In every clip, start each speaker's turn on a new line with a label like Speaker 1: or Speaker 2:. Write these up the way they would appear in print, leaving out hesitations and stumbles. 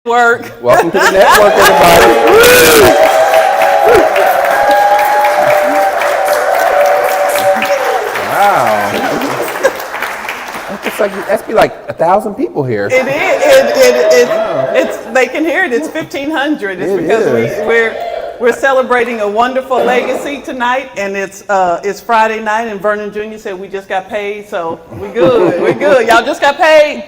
Speaker 1: Work.
Speaker 2: Welcome to the network, everybody. Wow. That's be like 1,000 people here.
Speaker 1: It is. It's they can hear it. It's 1,500. It's because we're celebrating a wonderful legacy tonight, and it's Friday night, and Vernon Jr. said we just got paid, so we good. We're good. Y'all just got paid.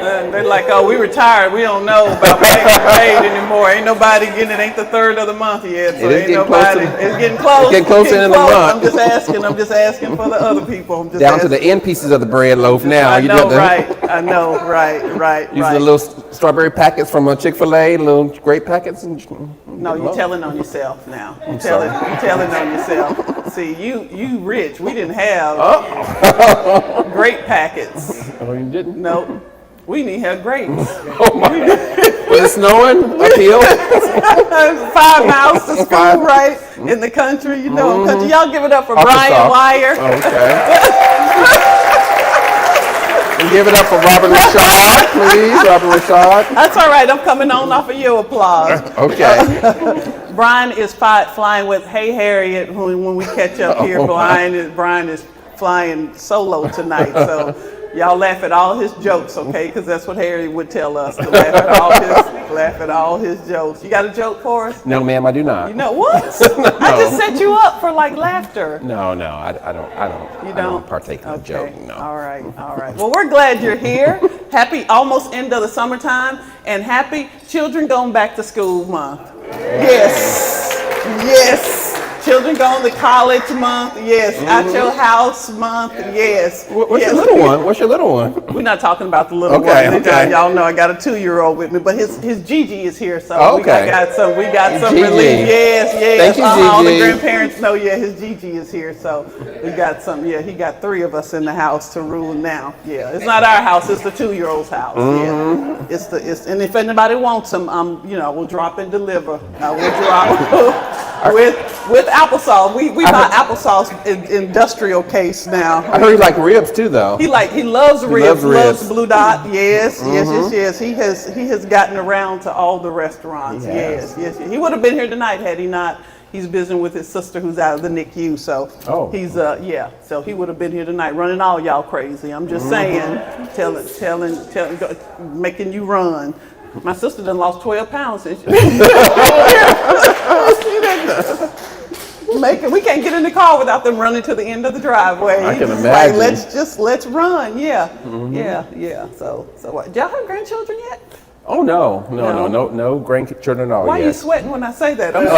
Speaker 1: They're like, oh, we retired. We don't know about getting paid anymore. Ain't nobody getting it. Ain't the third of the month yet. So ain't nobody. It's getting close.
Speaker 2: Getting close to the end of the month.
Speaker 1: I'm just asking for the other people. I'm just
Speaker 2: down
Speaker 1: asking.
Speaker 2: to the end pieces of the bread loaf now.
Speaker 1: I know, right.
Speaker 2: Using the little strawberry packets from Chick-fil-A, little grape packets.
Speaker 1: No, you're telling on yourself now. You're telling on yourself. See, you rich. We didn't have grape packets.
Speaker 2: Oh, you didn't?
Speaker 1: No. We didn't have grapes.
Speaker 2: Oh my. Was it snowing uphill?
Speaker 1: 5 miles to school, right? In the country, you know, country. Y'all give it up for Brian Wire.
Speaker 2: Okay. And give it up for Robert Rashad, please. Robert Rashad.
Speaker 1: That's all right. I'm coming on off of your applause.
Speaker 2: Okay.
Speaker 1: Brian is flying with Hey Harriet when we catch up here. Brian is flying solo tonight, so. Y'all laugh at all his jokes, okay? Because that's what Harry would tell us, to laugh at all his jokes. You got a joke for us?
Speaker 2: No, ma'am, I do not.
Speaker 1: You know what?
Speaker 2: No.
Speaker 1: I just set you up for like laughter.
Speaker 2: No, I don't.
Speaker 1: You don't?
Speaker 2: I don't partake in a joke. No.
Speaker 1: All right. Well, we're glad you're here. Happy almost end of the summertime, and happy Children Going Back to School Month. Yes. Children going to college month, yes. Out your house month, yes.
Speaker 2: What's your little one? What's your little one?
Speaker 1: We're not talking about the little one.
Speaker 2: Okay.
Speaker 1: Y'all know I got a 2-year-old with me, but his Gigi is here, so we got some
Speaker 2: Gigi.
Speaker 1: relief. Yes.
Speaker 2: Thank you, Gigi.
Speaker 1: All the grandparents know, his Gigi is here, so we got some. Yeah, he got 3 of us in the house to rule now. Yeah, it's not our house; it's the 2-year-old's house. Yeah, it's and if anybody wants them, we'll drop and deliver. We'll drop with applesauce. We buy applesauce in industrial case now.
Speaker 2: I heard he like ribs too, though.
Speaker 1: He loves ribs. Loves Blue Dot. Yes. He has gotten around to all the restaurants. Yes. He would have been here tonight had he not. He's visiting with his sister who's out of the NICU, so he's so he would have been here tonight, running all y'all crazy. I'm just saying, telling, making you run. My sister done lost 12 pounds since we can't get in the car without them running to the end of the driveway.
Speaker 2: I can imagine.
Speaker 1: Like, let's run. Yeah. So what? Did y'all have grandchildren yet?
Speaker 2: Oh no grandchildren at all.
Speaker 1: Why are you sweating when I say that? I'm sorry.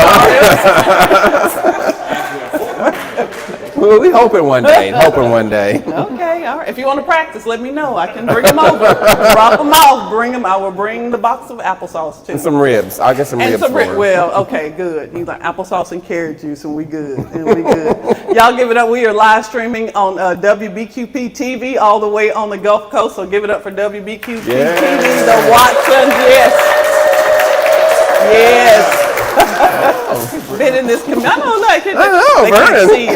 Speaker 2: Well, we hoping one day.
Speaker 1: Okay, all right. If you want to practice, let me know. I can bring them over. Drop them off. Bring them. I will bring the box of applesauce too.
Speaker 2: And some ribs. I'll get some ribs for her.
Speaker 1: Well, okay, good. You like applesauce and carrot juice, and we good. Y'all give it up. We are live streaming on WBQP TV all the way on the Gulf Coast. So give it up for WBQP TV, the Watsons. Yes. Been in this community. I know, they can't see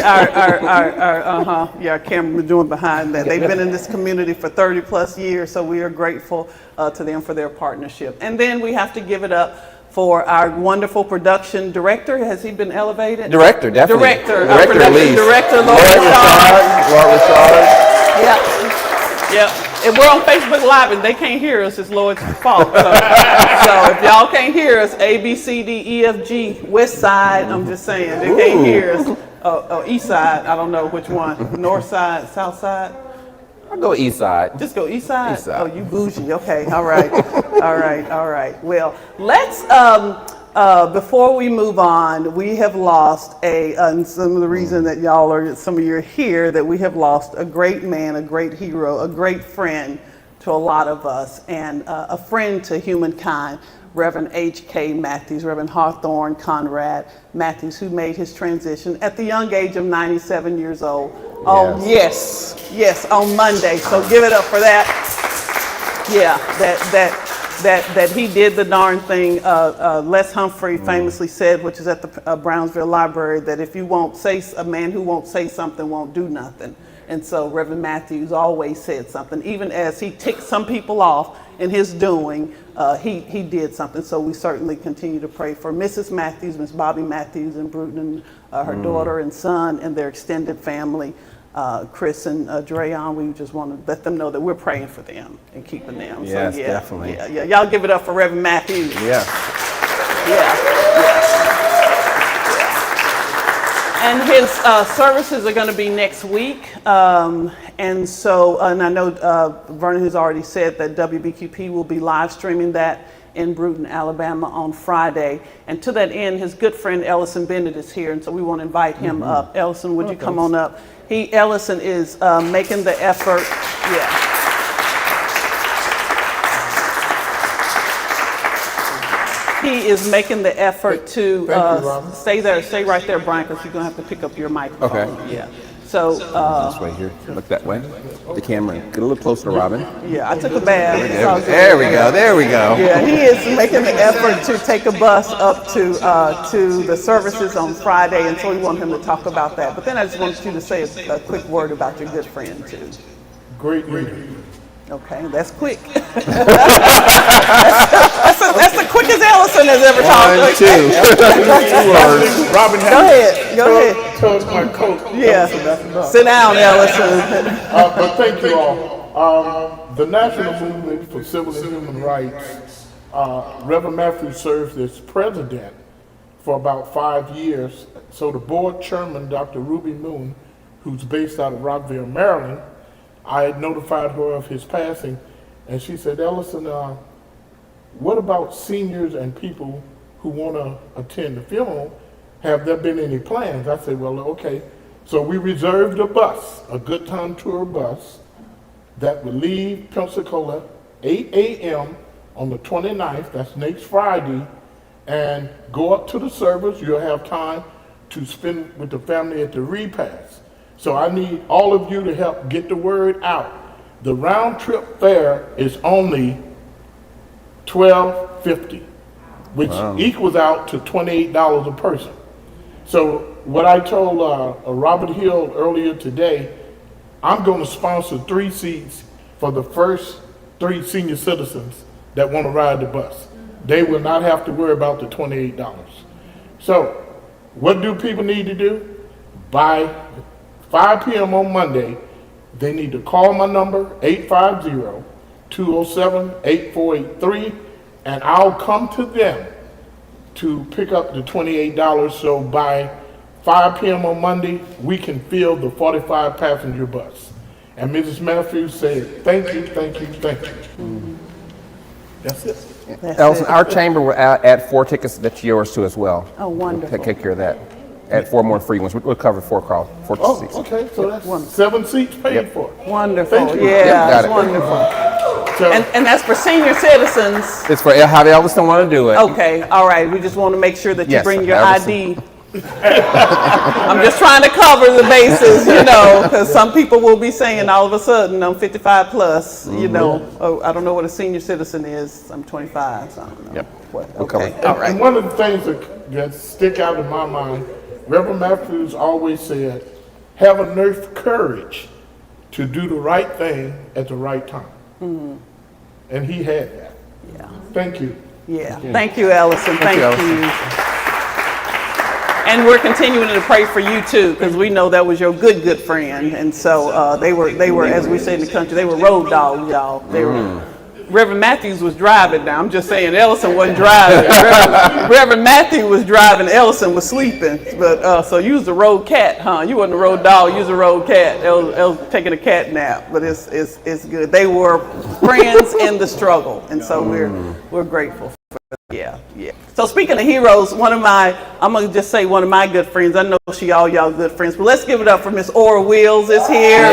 Speaker 1: our camera doing behind that. They've been in this community for 30 plus years, so we are grateful to them for their partnership. And then we have to give it up for our wonderful production director. Has he been elevated?
Speaker 2: Director, definitely.
Speaker 1: Our production director, Lord Rashad. Yeah. If we're on Facebook Live and they can't hear us, it's Lloyd's fault. So if y'all can't hear us, A, B, C, D, E, F, G, West Side, I'm just saying, they can't hear us. East Side, I don't know which one. North Side, South Side?
Speaker 2: I'll go East Side.
Speaker 1: Just go East Side?
Speaker 2: East Side.
Speaker 1: Oh, you bougie. Okay, all right. All right. Well, let's, before we move on, we have lost and some of the reason that some of you are here, that we have lost a great man, a great hero, a great friend to a lot of us, and a friend to humankind, Reverend H.K. Matthews, Reverend Hawthorne Conrad Matthews, who made his transition at the young age of 97 years old. Yes, on Monday. So give it up for that. Yeah, that he did the darn thing. Les Humphrey famously said, which is at the Brownsville Library, that if you won't say, a man who won't say something won't do nothing. And so Reverend Matthews always said something, even as he ticked some people off. in his doing, he did something. So we certainly continue to pray for Mrs. Matthews, Miss Bobby Matthews in Bruton, her daughter and son and their extended family. Chris and Dreyon, we just want to let them know that we're praying for them and keeping them.
Speaker 2: Yes,
Speaker 1: so, yeah,
Speaker 2: definitely.
Speaker 1: Yeah. Y'all give it up for Reverend Matthews.
Speaker 2: Yeah.
Speaker 1: And his services are going to be next week. And I know Vernon has already said that WBQP will be live streaming that in Bruton, Alabama on Friday. And to that end, his good friend Ellison Bennett is here, and so we want to invite him up. Ellison, would you come on up? Ellison is making the effort. Yeah. He is making the effort to stay right there, Brian, because you're going to have to pick up your microphone.
Speaker 2: Okay.
Speaker 1: Yeah. So
Speaker 2: this way here. Look that way. The camera. Get a little closer to Robin.
Speaker 1: yeah, I took a bath.
Speaker 2: There we go. There we go.
Speaker 1: Yeah, he is making the effort to take a bus up to the services on Friday, and so we want him to talk about that. But then I just wanted you to say a quick word about your good friend too.
Speaker 3: Great leader.
Speaker 1: Okay, that's quick. that's the quickest Ellison has ever talked.
Speaker 2: 1, 2. 2 words.
Speaker 3: Robin,
Speaker 1: Go ahead.
Speaker 3: Tug my coat.
Speaker 1: Yeah. Sit down, Ellison.
Speaker 3: But thank you all. The National Movement for Civil and Human Rights, Reverend Matthews served as president for about 5 years. So the board chairman, Dr. Ruby Moon, who's based out of Rockville, Maryland, I had notified her of his passing, and she said, Ellison, what about seniors and people who want to attend the funeral? Have there been any plans? I said, well, okay. So we reserved a bus, a Good Time Tour bus, that would leave Pensacola 8 a.m. on the 29th, that's next Friday, and go up to the service. You'll have time to spend with the family at the repast. So I need all of you to help get the word out. The round trip fare is only $12.50, which equals out to $28 a person. So what I told Robert Hill earlier today, I'm going to sponsor 3 seats for the first 3 senior citizens that want to ride the bus. They will not have to worry about the $28. So what do people need to do? By 5 p.m. on Monday, they need to call my number, 850-207-8483, and I'll come to them to pick up the $28. So by 5 p.m. on Monday, we can fill the 45 passenger bus. And Mrs. Matthews said, thank you, thank you, thank you. Mm-hmm. That's it.
Speaker 2: Ellison, our chamber will add 4 tickets that's yours too as well.
Speaker 1: Oh, wonderful.
Speaker 2: We'll take care of that. Add 4 more free ones. We'll cover 4 seats.
Speaker 3: Okay, so that's 7 seats paid for.
Speaker 1: Wonderful.
Speaker 3: Thank you.
Speaker 1: Yeah,
Speaker 2: Got
Speaker 1: that's
Speaker 2: it.
Speaker 1: wonderful.
Speaker 3: So,
Speaker 1: And that's for senior citizens.
Speaker 2: It's for how Ellison want to do it.
Speaker 1: Okay, all right. We just want to make sure that you
Speaker 2: Yes,
Speaker 1: bring your
Speaker 2: Ellison.
Speaker 1: ID. I'm just trying to cover the bases, because some people will be saying all of a sudden I'm 55 plus, oh, I don't know what a senior citizen is. I'm 25, so I don't know.
Speaker 2: Yep.
Speaker 1: What,
Speaker 2: We'll cover
Speaker 1: okay,
Speaker 2: it.
Speaker 1: all right.
Speaker 3: and one of the things that stick out in my mind, Reverend Matthews always said, have enough courage to do the right thing at the right time. Mm-hmm. And he had that.
Speaker 1: Yeah.
Speaker 3: Thank you.
Speaker 1: Yeah. Thank you, Ellison. Thank
Speaker 2: you,
Speaker 1: you.
Speaker 2: Ellison.
Speaker 1: And we're continuing to pray for you too, because we know that was your good friend. And so they were, as we say in the country, they were road dogs, y'all. They were. Reverend Matthews was driving now. I'm just saying Ellison wasn't driving. Reverend Matthews was driving, Ellison was sleeping. But so you was the road cat, huh? You wasn't a road dog, you was a road cat. El was taking a cat nap, but it's good. They were friends in the struggle, and so we're grateful for that. Yeah. So speaking of heroes, I'm gonna just say one of my good friends. I know all y'all good friends, but let's give it up for Miss Ora Wills is here.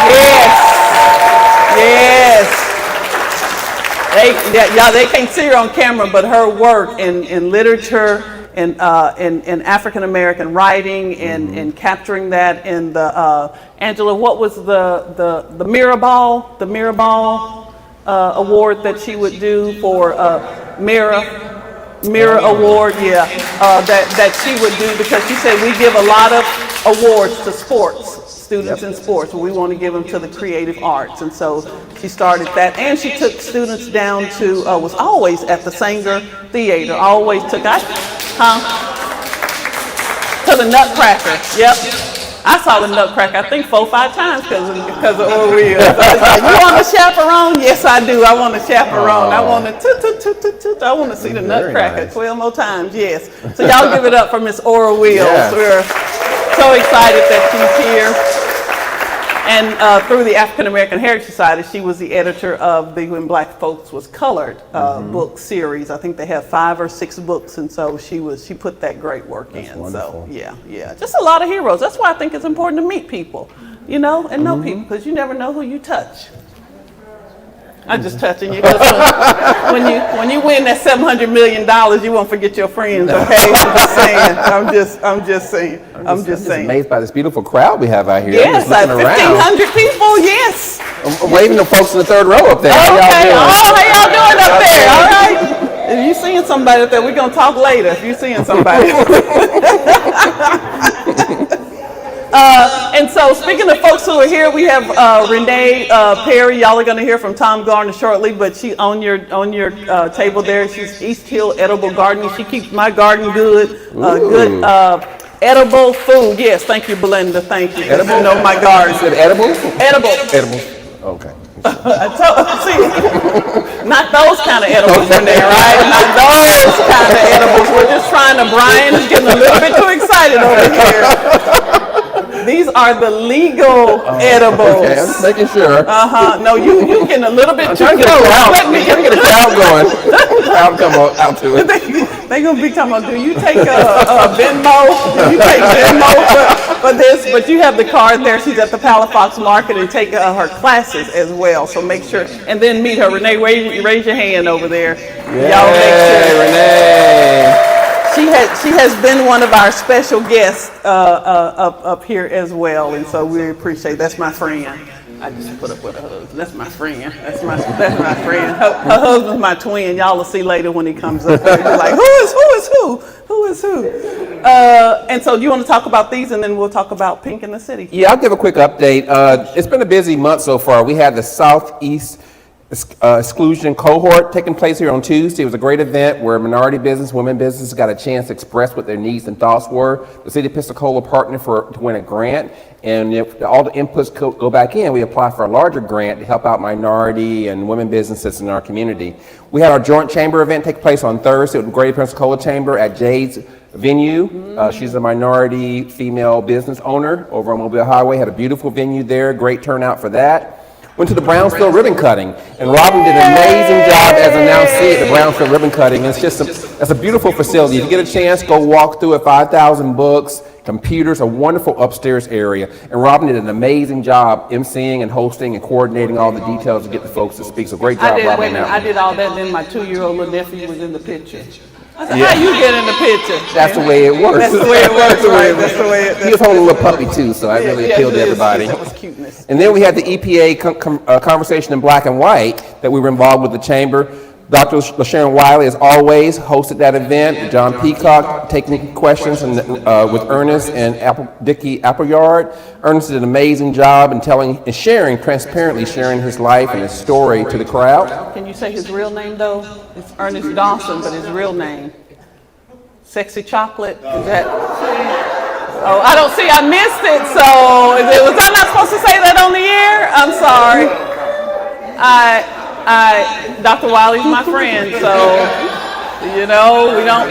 Speaker 1: Yes. They can't see her on camera, but her work in literature and in African American writing and capturing that in the Angela, what was the Mirabal award that she would do for Mirror Award, that she would do, because she said we give a lot of awards to sports students in sports, but we want to give them to the creative arts. And so she started that, and she took students down to, was always at the Sanger Theater, always took, to the Nutcracker, yep. I saw the Nutcracker, I think 4 or 5 times because of Orwell. So it's like, you want a chaperone? Yes, I do. I want a chaperone. I want to I want to see the Nutcracker 12 more times. Yes. So y'all give it up for Miss Orwell.
Speaker 2: Yes.
Speaker 1: We're so excited that she's here. And through the African American Heritage Society, she was the editor of the When Black Folks Was Colored book series. I think they have 5 or 6 books, and so she put that great work in.
Speaker 2: Wonderful.
Speaker 1: So yeah, just a lot of heroes. That's why I think it's important to meet people, you know, and know people, because you never know who you touch. I'm just touching you. When you win that $700 million, you won't forget your friends. Okay, I'm just saying. I'm just saying.
Speaker 2: Amazed by this beautiful crowd we have out here.
Speaker 1: Yes,
Speaker 2: I'm just looking around.
Speaker 1: 1,500 people. Yes.
Speaker 2: I'm waving to folks in the 3rd row up there.
Speaker 1: Okay.
Speaker 2: How
Speaker 1: How y'all doing up there? All right. If you seeing somebody up there, we're gonna talk later. If you seeing somebody. And so, speaking of folks who are here, we have Renee Perry. Y'all are going to hear from Tom Garner shortly, but she on your table there. She's East Hill Edible Gardening. She keeps my garden good, good edible food. Yes, thank you, Belinda. Thank you.
Speaker 2: Edible?
Speaker 1: You know my garden.
Speaker 2: Is it edible?
Speaker 1: Edible.
Speaker 2: Edible. Okay.
Speaker 1: See, not those kind of edibles, Renee, right? Not those kind of edibles. We're just trying to. Brian is getting a little bit too excited over here. These are the legal edibles.
Speaker 2: Okay, I'm just making sure.
Speaker 1: No, you getting a little bit too close.
Speaker 2: Let me get a crowd going. Crowd come out to it.
Speaker 1: They gonna be talking about, do you take a Venmo? Do you take Venmo for this? But you have the card there. She's at the Palafox Market and take her classes as well. So make sure, and then meet her. Renee, raise your hand over there. Y'all make sure.
Speaker 2: Renee.
Speaker 1: She has been one of our special guests up here as well, and so we appreciate. That's my friend. I just put up with her husband. That's my friend. That's my friend. Her husband's my twin. Y'all will see later when he comes up. You're like, who is who? And so, do you want to talk about these, and then we'll talk about Pink in the City?
Speaker 2: Yeah, I'll give a quick update. It's been a busy month so far. We had the Southeast exclusion cohort taking place here on Tuesday. It was a great event where minority business, women businesses got a chance to express what their needs and thoughts were. The city of Pensacola partnered to win a grant, and if all the inputs go back in, we apply for a larger grant to help out minority and women businesses in our community. We had our joint chamber event take place on Thursday with the Greater Pensacola Chamber at Jade's venue. She's a minority female business owner over on Mobile Highway. Had a beautiful venue there, great turnout for that. Went to the Brownsville ribbon cutting, and Robin did an amazing job as announcee at the Brownsville ribbon cutting. It's just it's a beautiful facility. If you get a chance, go walk through it. 5,000 books, computers, a wonderful upstairs area. And Robin did an amazing job emceeing and hosting and coordinating all the details to get the folks to speak. So great job, Robin.
Speaker 1: I did all that, and then my 2-year-old little nephew was in the picture. I said, how you get in the picture?
Speaker 2: That's the way it works.
Speaker 1: That's the way it works, right? That's the way it.
Speaker 2: He was holding a little puppy too, so I really appealed to everybody.
Speaker 1: That was cuteness.
Speaker 2: And then we had the EPA conversation in black and white that we were involved with the chamber. Dr. LaSharon Wiley, as always, hosted that event. John Peacock taking questions and, with Ernest and Dickie Appleyard. Ernest did an amazing job in telling and transparently sharing his life and his story to the crowd.
Speaker 1: Can you say his real name though? It's Ernest Dawson, but his real name. Sexy Chocolate, is that? Oh, I don't see, I missed it, so was I not supposed to say that on the air? I'm sorry. Dr. Wiley's my friend, so, you know, we don't.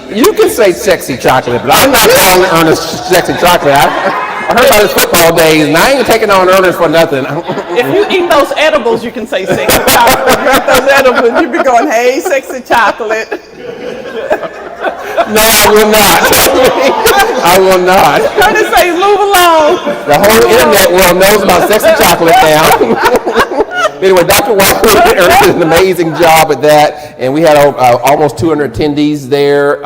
Speaker 2: You can say Sexy Chocolate, but I'm not calling Ernest Sexy Chocolate. I heard about his football days, and I ain't taking on Ernest for nothing.
Speaker 1: If you eat those edibles, you can say Sexy Chocolate. If you eat those edibles, you be going, hey, Sexy Chocolate.
Speaker 2: No, I will not. I will not.
Speaker 1: Ernest says, move along.
Speaker 2: The whole internet world knows about Sexy Chocolate now. Anyway, Dr. Wiley did an amazing job at that, and we had almost 200 attendees there.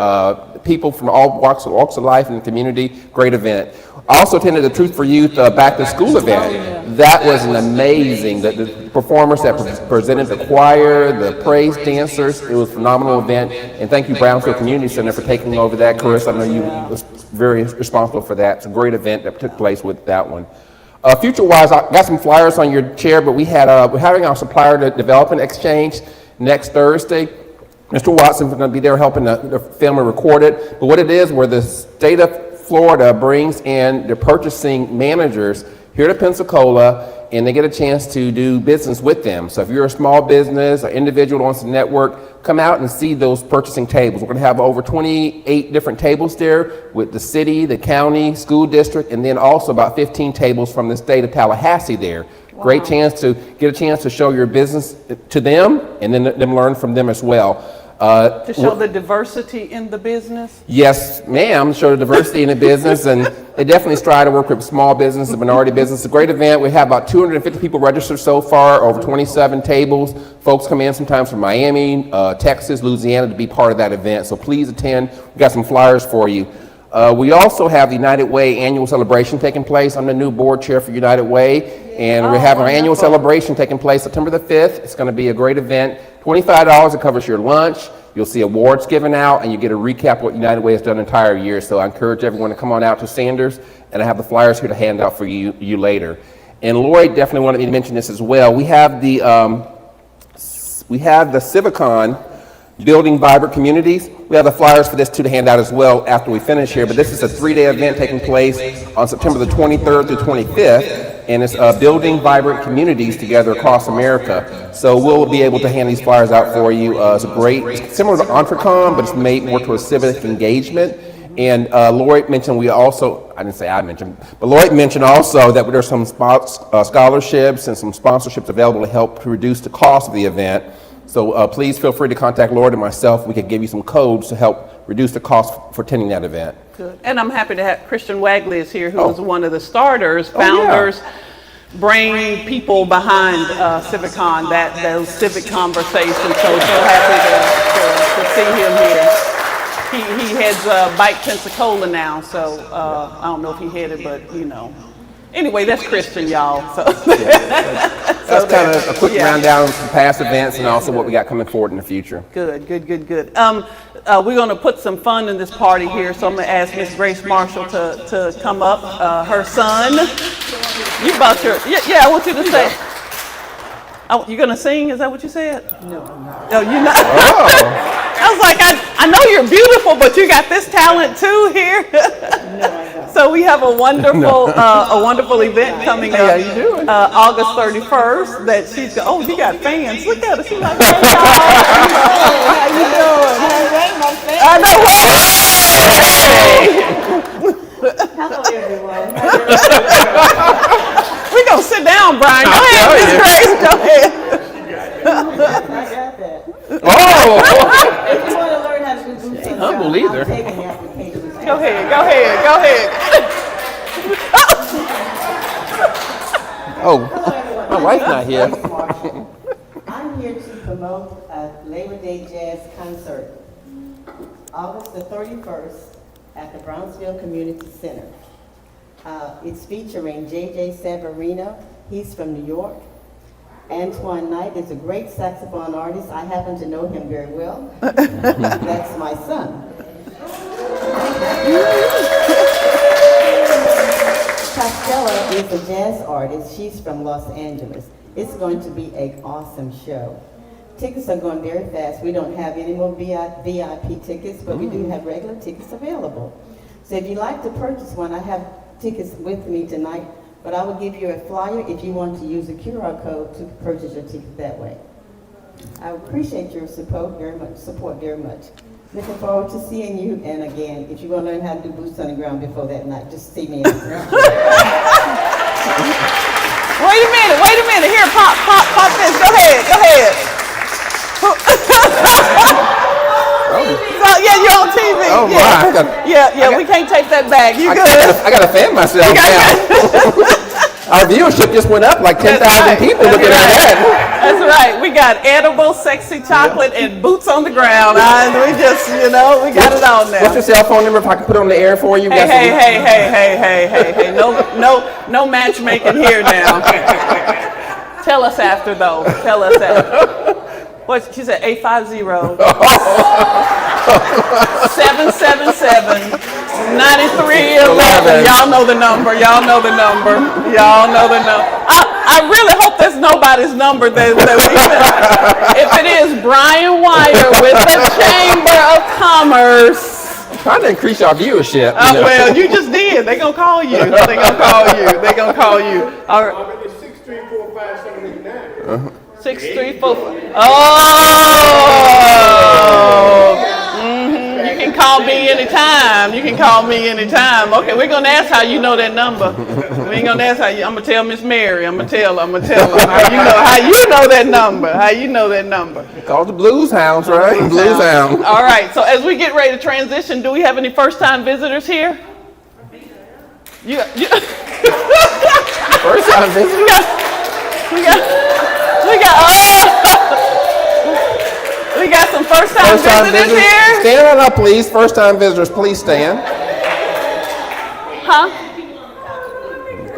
Speaker 2: people from all walks of life in the community. Great event. I also attended the Truth for Youth Back to School event. That was an amazing, the performers that presented, the choir, the praise dancers, it was a phenomenal event. And thank you, Brownsville Community Center, for taking over that, Chris. I know you was very responsible for that. It's a great event that took place with that one. Future-wise, I got some flyers on your chair, but we're having our supplier development exchange next Thursday. Mr. Watson is going to be there helping the family record it. But what it is, where the state of Florida brings in the purchasing managers here to Pensacola, and they get a chance to do business with them. So if you're a small business or individual who wants to network, come out and see those purchasing tables. We're going to have over 28 different tables there with the city, the county, school district, and then also about 15 tables from the state of Tallahassee there. Wow. Great chance to get a chance to show your business to them and then them learn from them as well.
Speaker 1: To show the diversity in the business?
Speaker 2: Yes, ma'am, show the diversity in the business, and they definitely strive to work with small business and minority business. It's a great event. We have about 250 people registered so far, over 27 tables. Folks come in sometimes from Miami, Texas, Louisiana to be part of that event, so please attend. We've got some flyers for you. We also have the United Way annual celebration taking place. I'm the new board chair for United Way, and we're having our annual celebration taking place September the 5th. It's going to be a great event. $25, it covers your lunch. You'll see awards given out, and you get a recap of what United Way has done the entire year. So I encourage everyone to come on out to Sanders, and I have the flyers here to hand out for you later. And Lloyd definitely wanted me to mention this as well. We have the Civicon, Building Vibrant Communities. We have the flyers for this too to hand out as well after we finish here, but this is a 3-day event taking place on September the 23rd through 25th, and it's building vibrant communities together across America. So we'll be able to hand these flyers out for you. It's it's similar to Entrecom, but it's made more to a civic engagement. And Lloyd mentioned but Lloyd mentioned also that there's some scholarships and some sponsorships available to help reduce the cost of the event. So please feel free to contact Lloyd and myself. We could give you some codes to help reduce the cost for attending that event.
Speaker 1: Good. And I'm happy to have Christian Wagley is here, who is one of the starters, founders, bringing people behind Civicon, those civic conversations. So happy to see him here. He heads Bike Pensacola now, so I don't know if he headed, but you know. Anyway, that's Christian, y'all. So
Speaker 2: that's kind of a quick rundown of some past events and also what we got coming forward in the future.
Speaker 1: Good. We're going to put some fun in this party here, so I'm going to ask Miss Grace Marshall to come up. Her son. You about your I want you to say. Oh, you're going to sing? Is that what you said? No, I'm not. No, you're not. Oh. I was like, I know you're beautiful, but you got this talent too here. No, I don't. So we have a wonderful event coming up.
Speaker 2: How you doing?
Speaker 1: August 31st. That she's got. Oh, you got fans. Look at her. She's like, hey, how you doing? I know.
Speaker 4: Hello, everyone.
Speaker 1: We're gonna sit down, Brian. Go ahead, Miss Grace. Go ahead.
Speaker 4: I got that.
Speaker 2: Oh!
Speaker 4: If you want to learn how to do boots on the
Speaker 2: I believe her.
Speaker 4: I'm taking the application.
Speaker 1: Go ahead.
Speaker 2: Oh, my wife's not here.
Speaker 4: I'm here to promote a Labor Day jazz concert, August the 31st at the Brownsville Community Center. It's featuring J.J. Severino. He's from New York. Antoine Knight is a great saxophone artist. I happen to know him very well. That's my son. Costello is a jazz artist. She's from Los Angeles. It's going to be an awesome show. Tickets are going very fast. We don't have any more VIP tickets, but we do have regular tickets available. So if you'd like to purchase one, I have tickets with me tonight, but I will give you a flyer if you want to use a QR code to purchase your ticket that way. I appreciate your support very much. Looking forward to seeing you, and again, if you want to learn how to do boots on the ground before that night, just see me.
Speaker 1: Wait a minute. Here, pop this. Go ahead. So, yeah, you're on TV.
Speaker 2: Oh,
Speaker 1: yeah. We can't take that back. You good?
Speaker 2: I got to fan myself now. Our viewership just went up like 10,000 people looking at that.
Speaker 1: That's right. We got edible, sexy chocolate, and boots on the ground. We just, we got it on now.
Speaker 2: What's your cell phone number if I can put it on the air for you?
Speaker 1: Hey. No matchmaking here now. Tell us after, though. Tell us after. What, she said 850 777 9311. Y'all know the number. I really hope that's nobody's number that we if it is Brian Wire with the Chamber of Commerce.
Speaker 2: Trying to increase our viewership.
Speaker 1: Well, you just did. They're going to call you. All right.
Speaker 3: 6345789.
Speaker 1: 634. You can call me anytime. Okay, we're gonna ask how you know that number. We ain't gonna ask how you. I'm gonna tell Miss Mary. I'm gonna tell her. How you know that number?
Speaker 2: Call the Blues Hounds, right? Blues Hounds.
Speaker 1: All right. So as we get ready to transition, do we have any first-time visitors here?
Speaker 2: First-time visitors.
Speaker 1: We got some first-time visitors here.
Speaker 2: Stand on up, please. First-time visitors, please stand.
Speaker 1: Huh?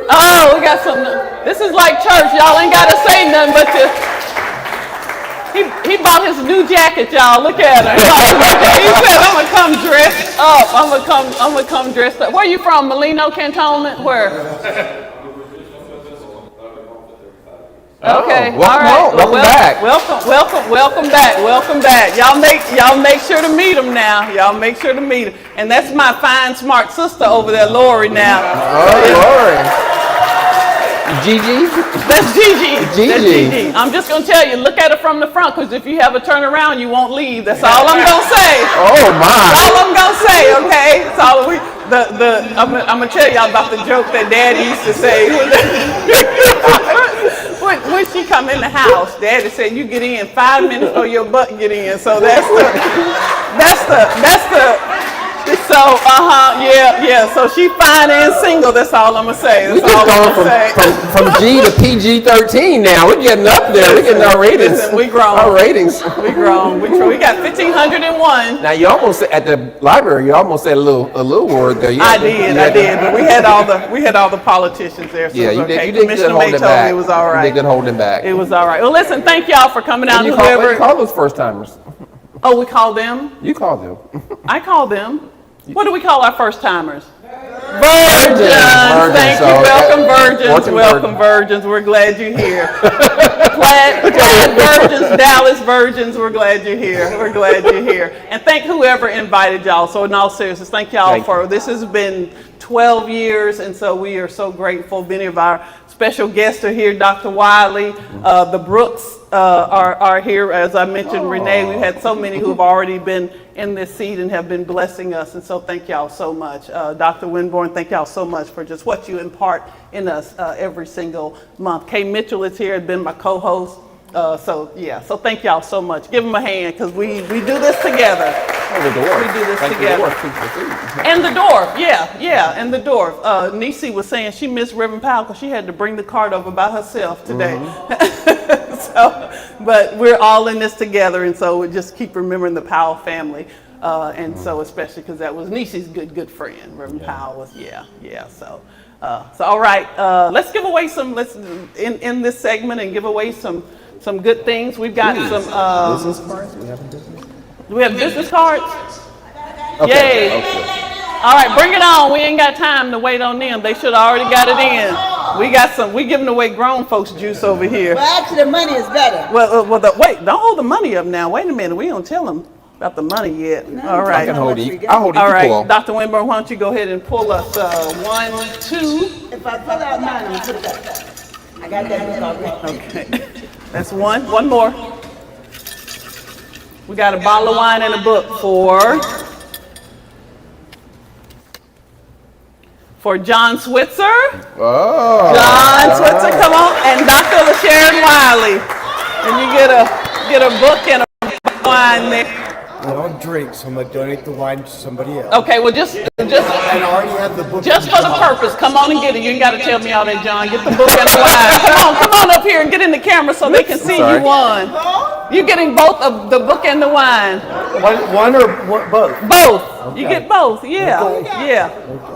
Speaker 1: Oh, we got some. This is like church. Y'all ain't got to say nothing but to. He bought his new jacket, y'all. Look at him. He said, "I'm gonna come dressed up. I'm gonna come dressed up." Where you from? Molino Cantonment? Where? Okay. All right.
Speaker 2: Welcome back.
Speaker 1: Welcome back. Y'all make sure to meet him now. And that's my fine, smart sister over there, Lori. Now.
Speaker 2: Oh, Lori. Gigi.
Speaker 1: That's Gigi. I'm just gonna tell you, look at her from the front, because if you have a turnaround, you won't leave. That's all I'm gonna say.
Speaker 2: Oh my.
Speaker 1: That's all I'm gonna say. Okay. That's all I'm gonna tell y'all about the joke that Daddy used to say. When she come in the house, Daddy said, "You get in 5 minutes or your butt get in." So that's the. So yeah. So she fine and single. That's all I'm gonna say.
Speaker 2: We just gone from G to PG-13 now. We're getting up there. We're getting our ratings.
Speaker 1: Listen, we grown.
Speaker 2: Our ratings.
Speaker 1: We grown. We got 1,501.
Speaker 2: Now you almost at the library. You almost said a little word there.
Speaker 1: I did. But we had all the politicians there. So
Speaker 2: yeah,
Speaker 1: it was okay.
Speaker 2: you did good holding back.
Speaker 1: It was all right.
Speaker 2: You did good holding back.
Speaker 1: It was all right. Well, listen. Thank y'all for coming out.
Speaker 2: What do you call those first timers?
Speaker 1: Oh, we call them.
Speaker 2: You call them.
Speaker 1: I call them. What do we call our first timers?
Speaker 2: Virgins.
Speaker 1: Thank you. Welcome, virgins. We're glad you're here. Plaid virgins, Dallas virgins. We're glad you're here. And thank whoever invited y'all. So in all seriousness, thank y'all for this has been 12 years, and so we are so grateful. Many of our special guests are here. Dr. Wiley, the Brooks are here. As I mentioned, Renee, we've had so many who have already been in this seat and have been blessing us. And so thank y'all so much. Dr. Winborn, thank y'all so much for just what you impart in us every single month. Kay Mitchell is here, has been my co-host. So thank y'all so much. Give them a hand, because we do this together.
Speaker 2: The door.
Speaker 1: We do this together. And the dwarf, and the dwarf. Nisi was saying she missed Reverend Powell because she had to bring the cart over by herself today. But we're all in this together, and so we just keep remembering the Powell family. And so especially because that was Nisi's good friend. Reverend Powell was, So all right, let's give away let's in this segment and give away some good things. We've got some
Speaker 2: business cards.
Speaker 1: Do we have business cards?
Speaker 2: Okay.
Speaker 1: Yay. All right, bring it on. We ain't got time to wait on them. They should have already got it in. We giving away grown folks juice over here.
Speaker 5: Well, actually, the money is better.
Speaker 1: Wait, don't hold the money up now. Wait a minute. We don't tell them about the money yet.
Speaker 5: No,
Speaker 1: All right.
Speaker 2: I can hold it. I'll hold it.
Speaker 1: All right,
Speaker 2: Pull.
Speaker 1: Dr. Winburn, why don't you go ahead and pull us 1, 2.
Speaker 5: If I pull out mine, I'm gonna put it back. I got that book already.
Speaker 1: Okay. That's one. One more. We got a bottle of wine and a book for John Switzer.
Speaker 2: Oh.
Speaker 1: John Switzer, come on, and Dr. LaSharon Wiley. And you get a book and a wine there.
Speaker 6: drink, so I'm gonna donate the wine to somebody else.
Speaker 1: Okay, well, just
Speaker 6: And I already have the book.
Speaker 1: Just for the purpose, come on and get it. You ain't got to tell me all that, John. Get the book and the wine. Come on up here and get in the camera so they can see you won. You're getting both of the book and the wine.
Speaker 6: One or both?
Speaker 1: Both.
Speaker 6: Okay.
Speaker 1: You get both. Yeah.
Speaker 6: Okay.
Speaker 1: Yeah.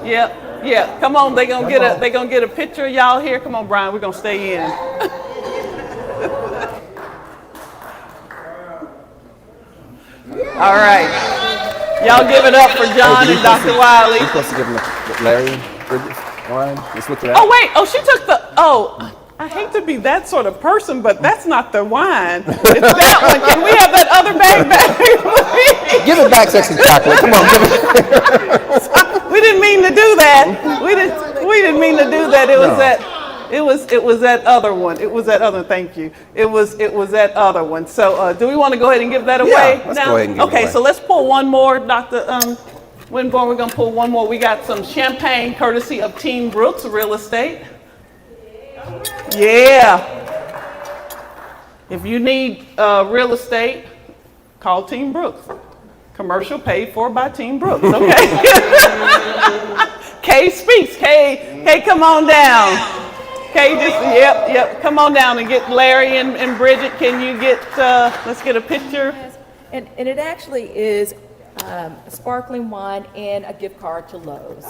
Speaker 1: Yeah. Yeah. Come on. They gonna get a picture of y'all here. Come on, Brian. We're gonna stay in. All right. Y'all give it up for John and Dr. Wiley.
Speaker 2: You're supposed to give him Larry and Bridget's wine. Let's look at that.
Speaker 1: Oh, wait. Oh, she took the. Oh, I hate to be that sort of person, but that's not the wine. It's that one. Can we have that other bag back?
Speaker 2: Give it back, sexy chocolate. Come on, give it.
Speaker 1: We didn't mean to do that. We didn't mean to do that. It was that. It was that other one. It was that other. Thank you. It was that other one. So, do we want to go ahead and give that away
Speaker 2: let's
Speaker 1: now?
Speaker 2: go ahead and give it
Speaker 1: okay,
Speaker 2: away.
Speaker 1: so let's pull one more, Dr. Winborn. We're gonna pull one more. We got some champagne courtesy of Team Brooks Real Estate. Yeah. If you need real estate, call Team Brooks. Commercial paid for by Team Brooks. Okay. Kay speaks. Kay, come on down. Okay, yep. Come on down and get Larry and Bridget. Can you get, let's get a picture.
Speaker 7: And it actually is a sparkling wine and a gift card to Lowe's.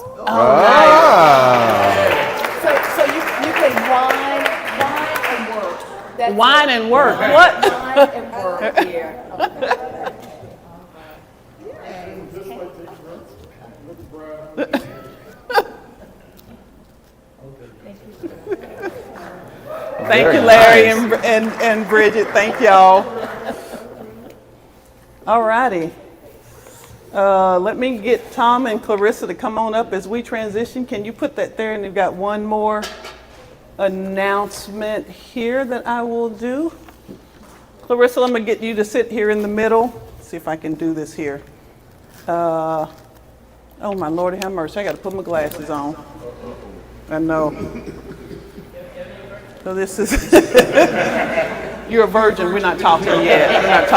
Speaker 7: So you can wine and work. That's
Speaker 1: Wine
Speaker 7: it.
Speaker 1: and work. What?
Speaker 7: Wine and work here.
Speaker 1: Thank you, Larry and Bridget. Thank y'all. All righty. Let me get Tom and Clarissa to come on up as we transition. Can you put that there? And we've got one more announcement here that I will do. Clarissa, I'm going to get you to sit here in the middle. See if I can do this here. Oh, my Lord, have mercy. I got to put my glasses on. I know. So this is, you're a virgin, we're not talking yet,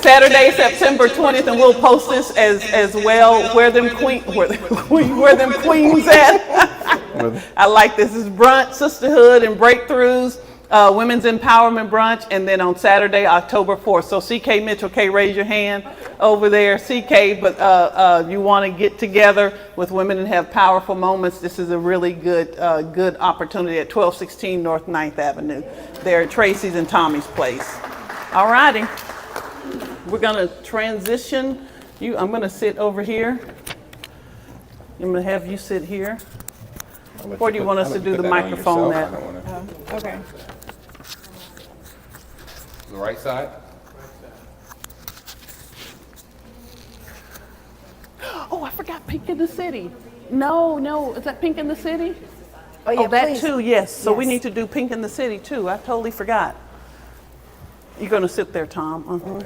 Speaker 1: Saturday, September 20th, and we'll post this as well, where them queens at. I like this is brunch, sisterhood, and breakthroughs, women's empowerment brunch, and then on Saturday, October 4th. So CK Mitchell, K, raise your hand over there, CK, but you want to get together with women and have powerful moments. This is a really good opportunity at 1216 North 9th Avenue. There at Tracy's and Tommy's place. All righty. We're going to transition. I'm going to sit over here. I'm going to have you sit here. Or do you want us to do the microphone at?
Speaker 7: Okay.
Speaker 2: The right side?
Speaker 1: Oh, I forgot Pink in the City. No, is that Pink in the City?
Speaker 7: Oh, yeah,
Speaker 1: that
Speaker 7: please.
Speaker 1: too, yes. So we
Speaker 7: Yes.
Speaker 1: need to do Pink in the City too. I totally forgot. You're going to sit there, Tom.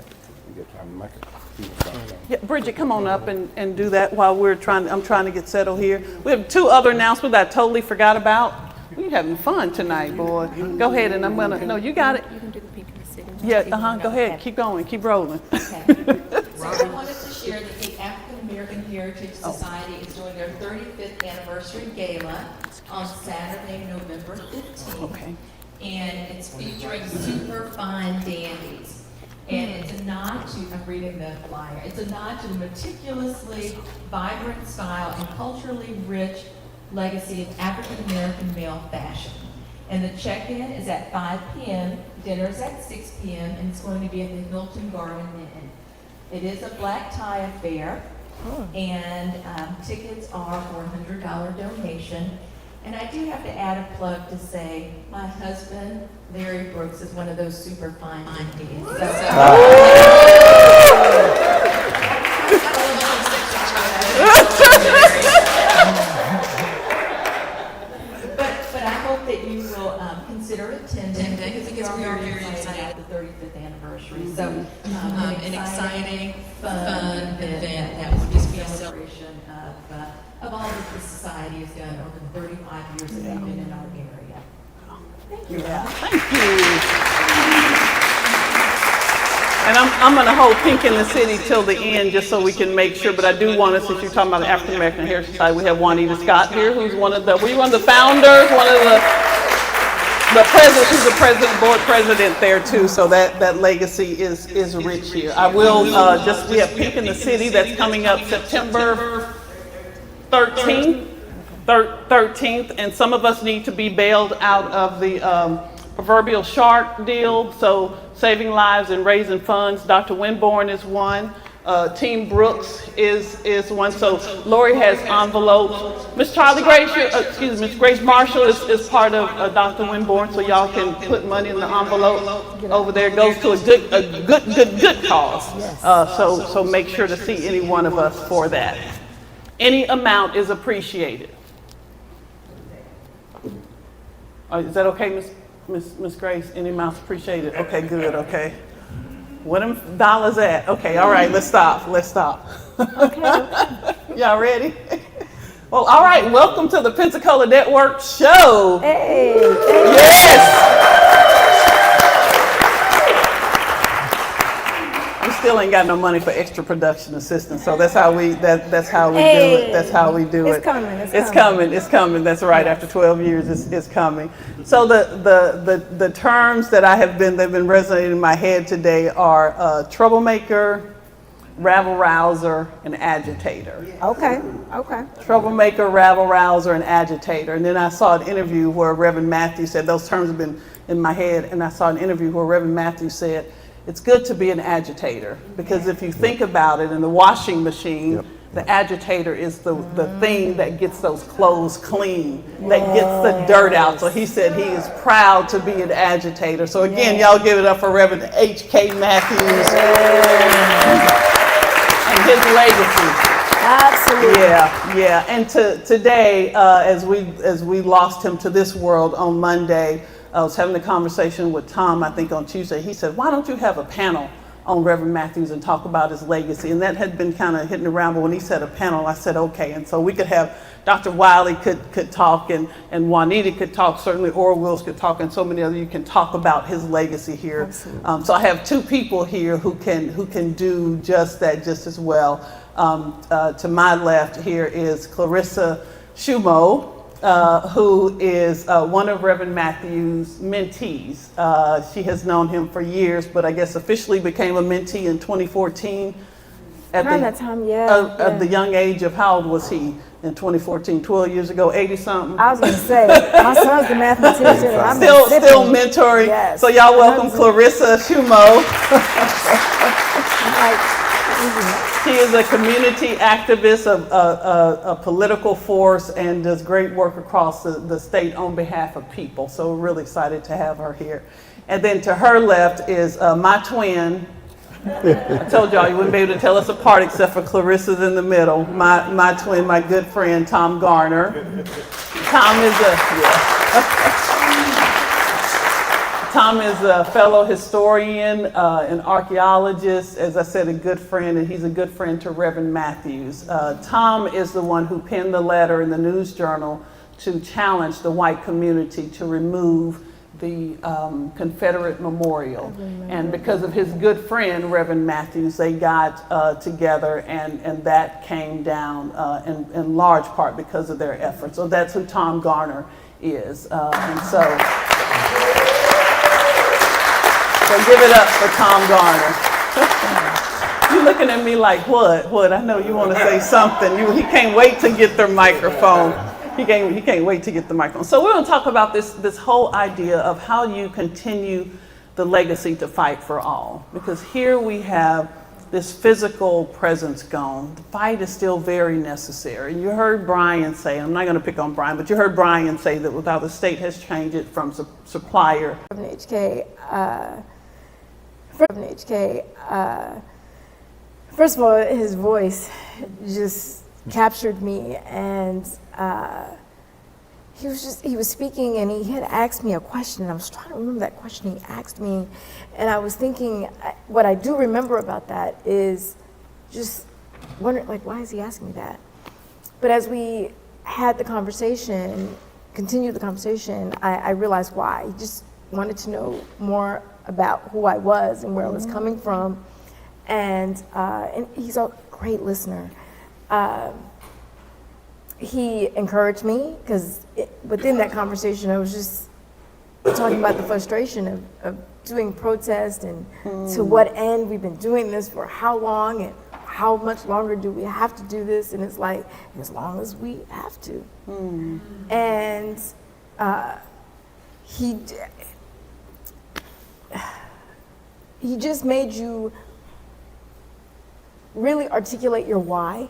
Speaker 1: Yeah, Bridget, come on up and do that while I'm trying to get settled here. We have two other announcements that I totally forgot about. We're having fun tonight, boy. Go ahead, and no, you got it.
Speaker 7: You can do the Pink in the City.
Speaker 1: Yeah, go ahead. Keep going. Keep rolling.
Speaker 8: So I wanted to share that the African American Heritage Society is doing their 35th anniversary gala on Saturday, November 15th.
Speaker 1: Okay.
Speaker 8: And it's featuring super fine dandies. And it's a nod to, I'm reading the flyer, it's a nod to the meticulously vibrant style and culturally rich legacy of African American male fashion. And the check-in is at 5 p.m., dinner's at 6 p.m., and it's going to be at the Hilton Garden Inn. It is a black tie affair, and tickets are for a $100 donation. And I do have to add a plug to say my husband, Larry Brooks, is one of those super fine dandies. But I hope that you will consider attending because we are very excited about the 35th anniversary. So an exciting, fun event that will just be a celebration of all that the society has done over the 35 years that they've been in our area. Thank you.
Speaker 1: Yeah, thank you. And I'm going to hold Pink in the City till the end, just so we can make sure. But I do want to, since you're talking about the African American Heritage Society, we have Juanita Scott here, who's one of the founders, one of the presidents, who's the board president there too. So that legacy is rich here. I will we have Pink in the City that's coming up September 13th, and some of us need to be bailed out of the proverbial shark deal, so saving lives and raising funds. Dr. Winborn is one. Team Brooks is one. So Lori has envelopes. Miss Miss Grace Marshall is part of Dr. Winborn, so y'all can put money in the envelope over there. It goes to a good cause. So make sure to see any one of us for that. Any amount is appreciated. Is that okay, Miss Grace? Any amount's appreciated. Okay, good. Okay. What them dollars at? Okay, all right, let's stop. Okay. Y'all ready? Well, all right, welcome to the Pensacola Network show.
Speaker 5: Hey.
Speaker 1: Yes! We still ain't got no money for extra production assistance, so that's how we do it. That's how we do it. It's coming. That's right. After 12 years, it's coming. So the terms that they've been resonating in my head today are troublemaker, rabble-rouser, and agitator.
Speaker 5: Okay.
Speaker 1: Troublemaker, rabble-rouser, and agitator. And then I saw an interview where Reverend Matthew said, those terms have been in my head, and I saw an interview where Reverend Matthew said, it's good to be an agitator, because if you think about it, in the washing machine, the agitator is the thing that gets those clothes clean, that gets the dirt out. So he said he is proud to be an agitator. So again, y'all give it up for Reverend H.K. Matthews and his legacy.
Speaker 5: Absolutely.
Speaker 1: Yeah. And today, as we lost him to this world on Monday, I was having a conversation with Tom, I think on Tuesday. He said, why don't you have a panel on Reverend Matthews and talk about his legacy? And that had been kind of hitting around, but when he said a panel, I said, okay. And so we could have Dr. Wiley could talk, and Juanita could talk, certainly Oral Wills could talk, and so many other you can talk about his legacy here. So I have two people here who can do just that just as well. To my left here is Clarissa Shumo, who is one of Reverend Matthews' mentees. She has known him for years, but I guess officially became a mentee in 2014. At the young age of, how old was he in 2014? 12 years ago, 80-something?
Speaker 5: I was going to say, my son's the mathematician. And I'm
Speaker 1: still mentoring.
Speaker 5: Yes.
Speaker 1: So y'all welcome Clarissa Shumo. She is a community activist, a political force, and does great work across the state on behalf of people. So we're really excited to have her here. And then to her left is my twin. I told y'all you wouldn't be able to tell us apart except for Clarissa's in the middle. My twin, my good friend, Tom Garner. Tom is a fellow historian, an archaeologist, as I said, a good friend, and he's a good friend to Reverend Matthews. Tom is the one who penned the letter in the News Journal to challenge the white community to remove the Confederate memorial. And because of his good friend, Reverend Matthews, they got together, and that came down in large part because of their efforts. So that's who Tom Garner is. So give it up for Tom Garner. You're looking at me like, what? I know you want to say something. He can't wait to get their microphone. He can't wait to get the microphone. So we're going to talk about this whole idea of how you continue the legacy to fight for all. Because here we have this physical presence gone. The fight is still very necessary. And you heard Brian say, I'm not going to pick on Brian, but you heard Brian say that without the state has changed it from supplier.
Speaker 5: First of all, his voice just captured me, and he was speaking, and he had asked me a question. I was trying to remember that question he asked me, and I was thinking, what I do remember about that is just wondering, like, why is he asking me that? But as we had the conversation, continued the conversation, I realized why. He just wanted to know more about who I was and where I was coming from. And he's a great listener. He encouraged me because within that conversation, I was just talking about the frustration of doing protest and to what end. We've been doing this for how long and how much longer do we have to do this? And it's like, as long as we have to. And he just made you really articulate your why.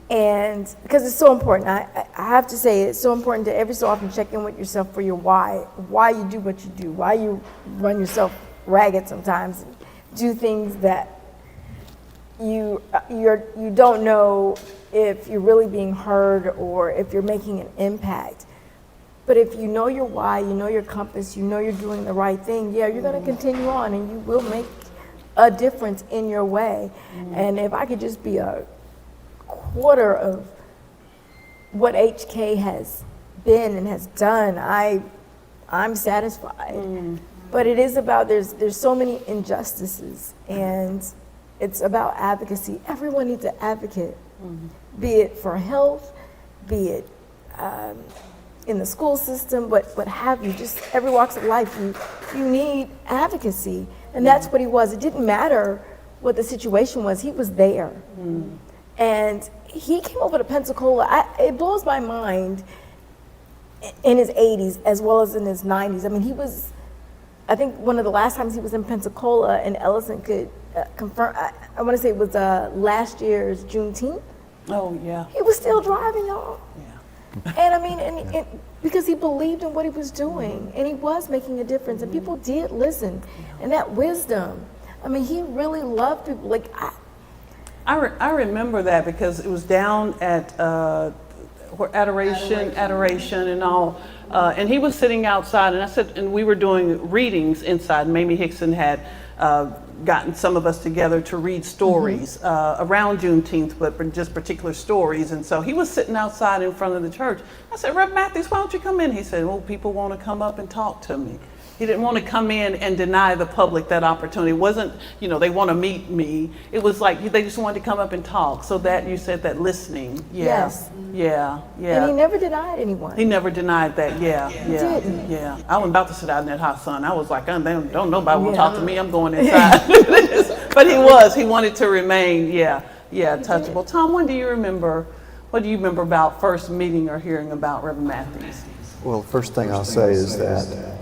Speaker 5: And because it's so important, I have to say it's so important to every so often check in with yourself for your why you do what you do, why you run yourself ragged sometimes, and do things that you don't know if you're really being heard or if you're making an impact. But if you know your why, you know your compass, you know you're doing the right thing, yeah, you're going to continue on and you will make a difference in your way. And if I could just be a quarter of what HK has been and has done, I'm satisfied. But it is about, there's so many injustices, and it's about advocacy. Everyone needs an advocate, be it for health, be it in the school system, what have you, just every walks of life, you need advocacy. And that's what he was. It didn't matter what the situation was, he was there. And he came over to Pensacola. It blows my mind in his 80s as well as in his 90s. I mean, he was, I think one of the last times he was in Pensacola, and Ellison could confirm, I want to say it was last year's Juneteenth.
Speaker 1: Oh, yeah.
Speaker 5: He was still driving, y'all. And I mean, and because he believed in what he was doing, and he was making a difference, and people did listen. And that wisdom, I mean, he really loved people. Like,
Speaker 1: I remember that because it was down at where Adoration and all, and he was sitting outside, and I said, and we were doing readings inside. Mamie Hickson had gotten some of us together to read stories around Juneteenth, but just particular stories. And so he was sitting outside in front of the church. I said, Rev Matthews, why don't you come in? He said, well, people want to come up and talk to me. He didn't want to come in and deny the public that opportunity. It wasn't, they want to meet me. It was like they just wanted to come up and talk. So that you said that listening. Yeah.
Speaker 5: Yes.
Speaker 1: Yeah.
Speaker 5: And he never denied anyone.
Speaker 1: He never denied that. Yeah.
Speaker 5: didn't.
Speaker 1: Yeah. I was about to sit out in that hot sun. I was like, don't nobody want to talk to me. I'm going inside. But he wanted to remain, touchable. Tom, what do you remember about first meeting or hearing about Reverend Matthews?
Speaker 9: Well, first thing I'll say is that,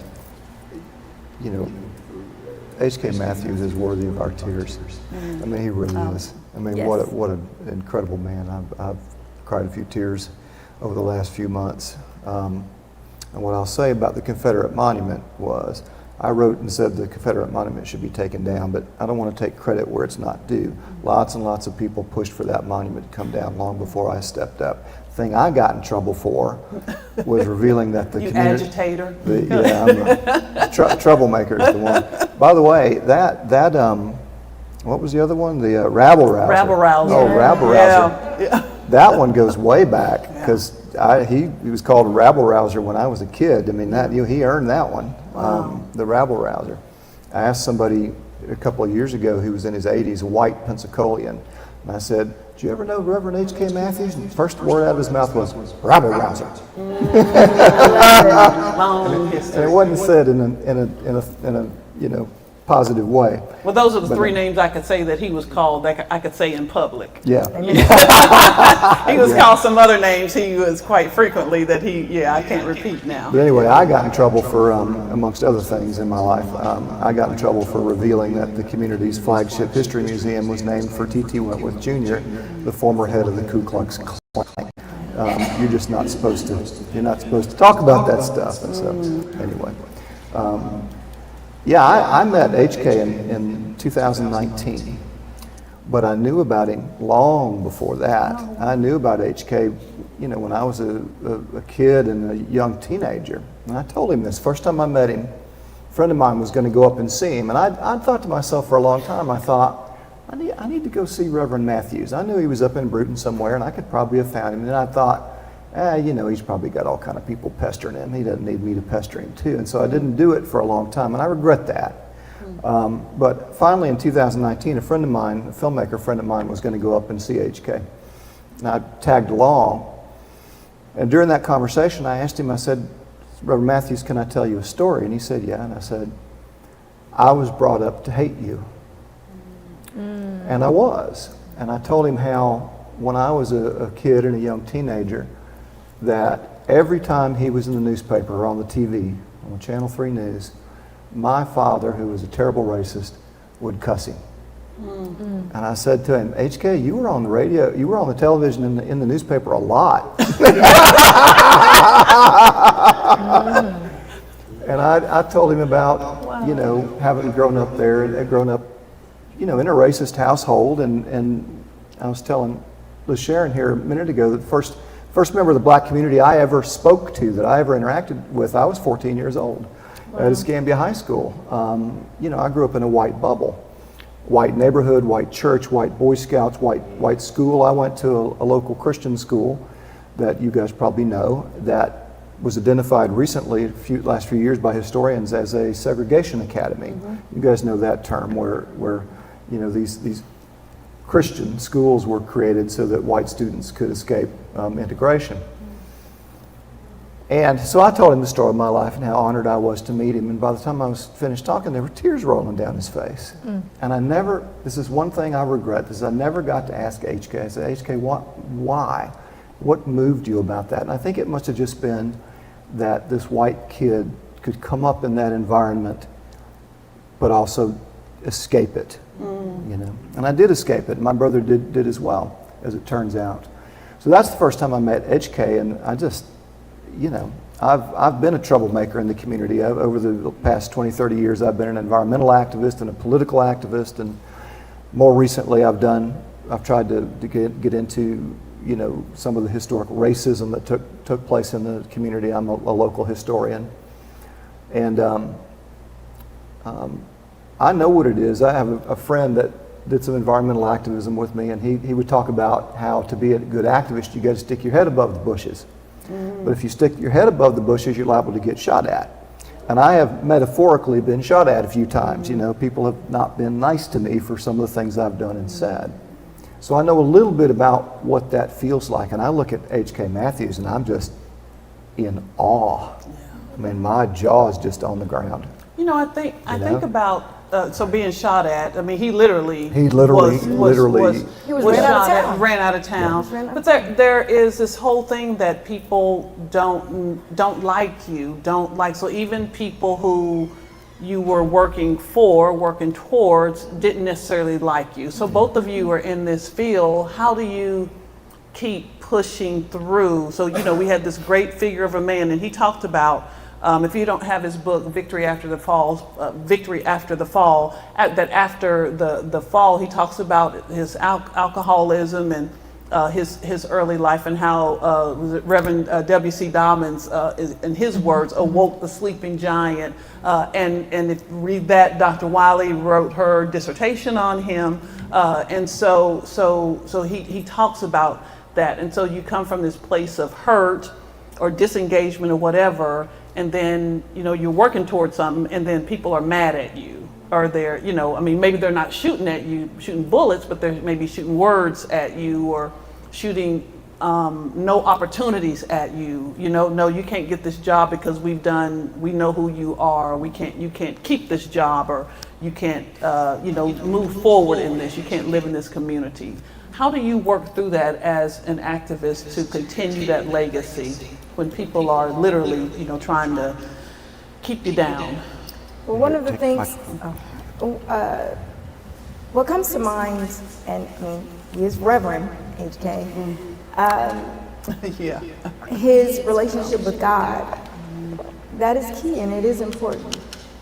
Speaker 9: H.K. Matthews is worthy of our tears. I mean, he really is. I mean,
Speaker 5: Yes.
Speaker 9: what an incredible man. I've cried a few tears over the last few months. And what I'll say about the Confederate monument was, I wrote and said the Confederate monument should be taken down, but I don't want to take credit where it's not due. Lots and lots of people pushed for that monument to come down long before I stepped up. The thing I got in trouble for was revealing that the community...
Speaker 1: Agitator.
Speaker 9: I'm troublemaker is the one. By the way, that what was the other one? The rabble rouser.
Speaker 1: Rabble rouser.
Speaker 9: Oh, rabble rouser.
Speaker 1: Yeah.
Speaker 9: That one goes way back because he was called rabble rouser when I was a kid. I mean, he earned that one.
Speaker 1: Wow.
Speaker 9: The rabble rouser. I asked somebody a couple of years ago who was in his 80s, a white Pensacolian, and I said, "Do you ever know Reverend H.K. Matthews?" And the first word out of his mouth was rabble rouser.
Speaker 1: Long history.
Speaker 9: And it wasn't said in a positive way.
Speaker 1: Well, those are the three names I could say that he was called that I could say in public.
Speaker 9: Yeah.
Speaker 1: He was called some other names he was quite frequently that I can't repeat now.
Speaker 9: But anyway, I got in trouble for, amongst other things in my life, I got in trouble for revealing that the community's flagship history museum was named for T.T. Wentworth Jr., the former head of the Ku Klux Klan. You're just not supposed to talk about that stuff. And so, anyway. I met HK in 2019, but I knew about him long before that. I knew about HK, when I was a kid and a young teenager. And I told him this. First time I met him, a friend of mine was going to go up and see him. And I thought to myself for a long time, I need to go see Reverend Matthews. I knew he was up in Bruton somewhere, and I could probably have found him. And then I thought, he's probably got all kind of people pestering him. He doesn't need me to pester him too. And so I didn't do it for a long time, and I regret that. But finally in 2019, a filmmaker friend of mine was going to go up and see HK. And I tagged along. And during that conversation, I asked him, I said, Reverend Matthews, can I tell you a story? And he said, yeah. And I said, I was brought up to hate you. And I was. And I told him how when I was a kid and a young teenager, that every time he was in the newspaper or on the TV, on Channel 3 News, my father, who was a terrible racist, would cuss him. And I said to him, HK, you were on the radio, you were on the television in the newspaper a lot. And I told him about, having grown up there, in a racist household. And I was telling LaSharon here a minute ago that the first member of the black community I ever spoke to, that I ever interacted with, I was 14 years old at Escambia High School. I grew up in a white bubble. White neighborhood, white church, white Boy Scouts, white school. I went to a local Christian school that you guys probably know that was identified recently, last few years, by historians as a segregation academy. You guys know that term, where these Christian schools were created so that white students could escape integration. And so I told him the story of my life and how honored I was to meet him. And by the time I was finished talking, there were tears rolling down his face. And this is one thing I regret, is I never got to ask HK. I said, HK, why? What moved you about that? And I think it must have just been that this white kid could come up in that environment, but also escape it, And I did escape it. My brother did as well, as it turns out. So that's the first time I met HK, and I just, I've been a troublemaker in the community. Over the past 20, 30 years, I've been an environmental activist and a political activist, and more recently I've tried to get into, some of the historic racism that took place in the community. I'm a local historian. And I know what it is. I have a friend that did some environmental activism with me, and he would talk about how to be a good activist, you got to stick your head above the bushes. But if you stick your head above the bushes, you're liable to get shot at. And I have metaphorically been shot at a few times. People have not been nice to me for some of the things I've done and said. So I know a little bit about what that feels like. And I look at H.K. Matthews and I'm just in awe. I mean, my jaw is just on the ground.
Speaker 1: I think about so being shot at. I mean, he literally
Speaker 9: was
Speaker 1: ran out of town. Yeah. But there is this whole thing that people don't like you, don't like. So even people who you were working towards, didn't necessarily like you. So both of you are in this field. How do you keep pushing through? So we had this great figure of a man, and he talked about. If you don't have his book, Victory After the Fall, that after the fall, he talks about his alcoholism and his early life, and how Reverend W.C. Dobbins, in his words, awoke the sleeping giant. And if you read that, Dr. Wiley wrote her dissertation on him. And so he talks about that. And so you come from this place of hurt or disengagement or whatever, and then you're working towards something, and then people are mad at you, or they're maybe they're not shooting at you, shooting bullets, but they're maybe shooting words at you, or shooting no opportunities at you. No, you can't get this job because we know who you are. You can't keep this job, or you can't move forward in this. You can't live in this community. How do you work through that as an activist to continue that legacy when people are literally, trying to keep you down?
Speaker 5: Well, one of the things, what comes to mind, and he is Reverend H.K.,
Speaker 1: yeah.
Speaker 5: His relationship with God, that is key, and it is important.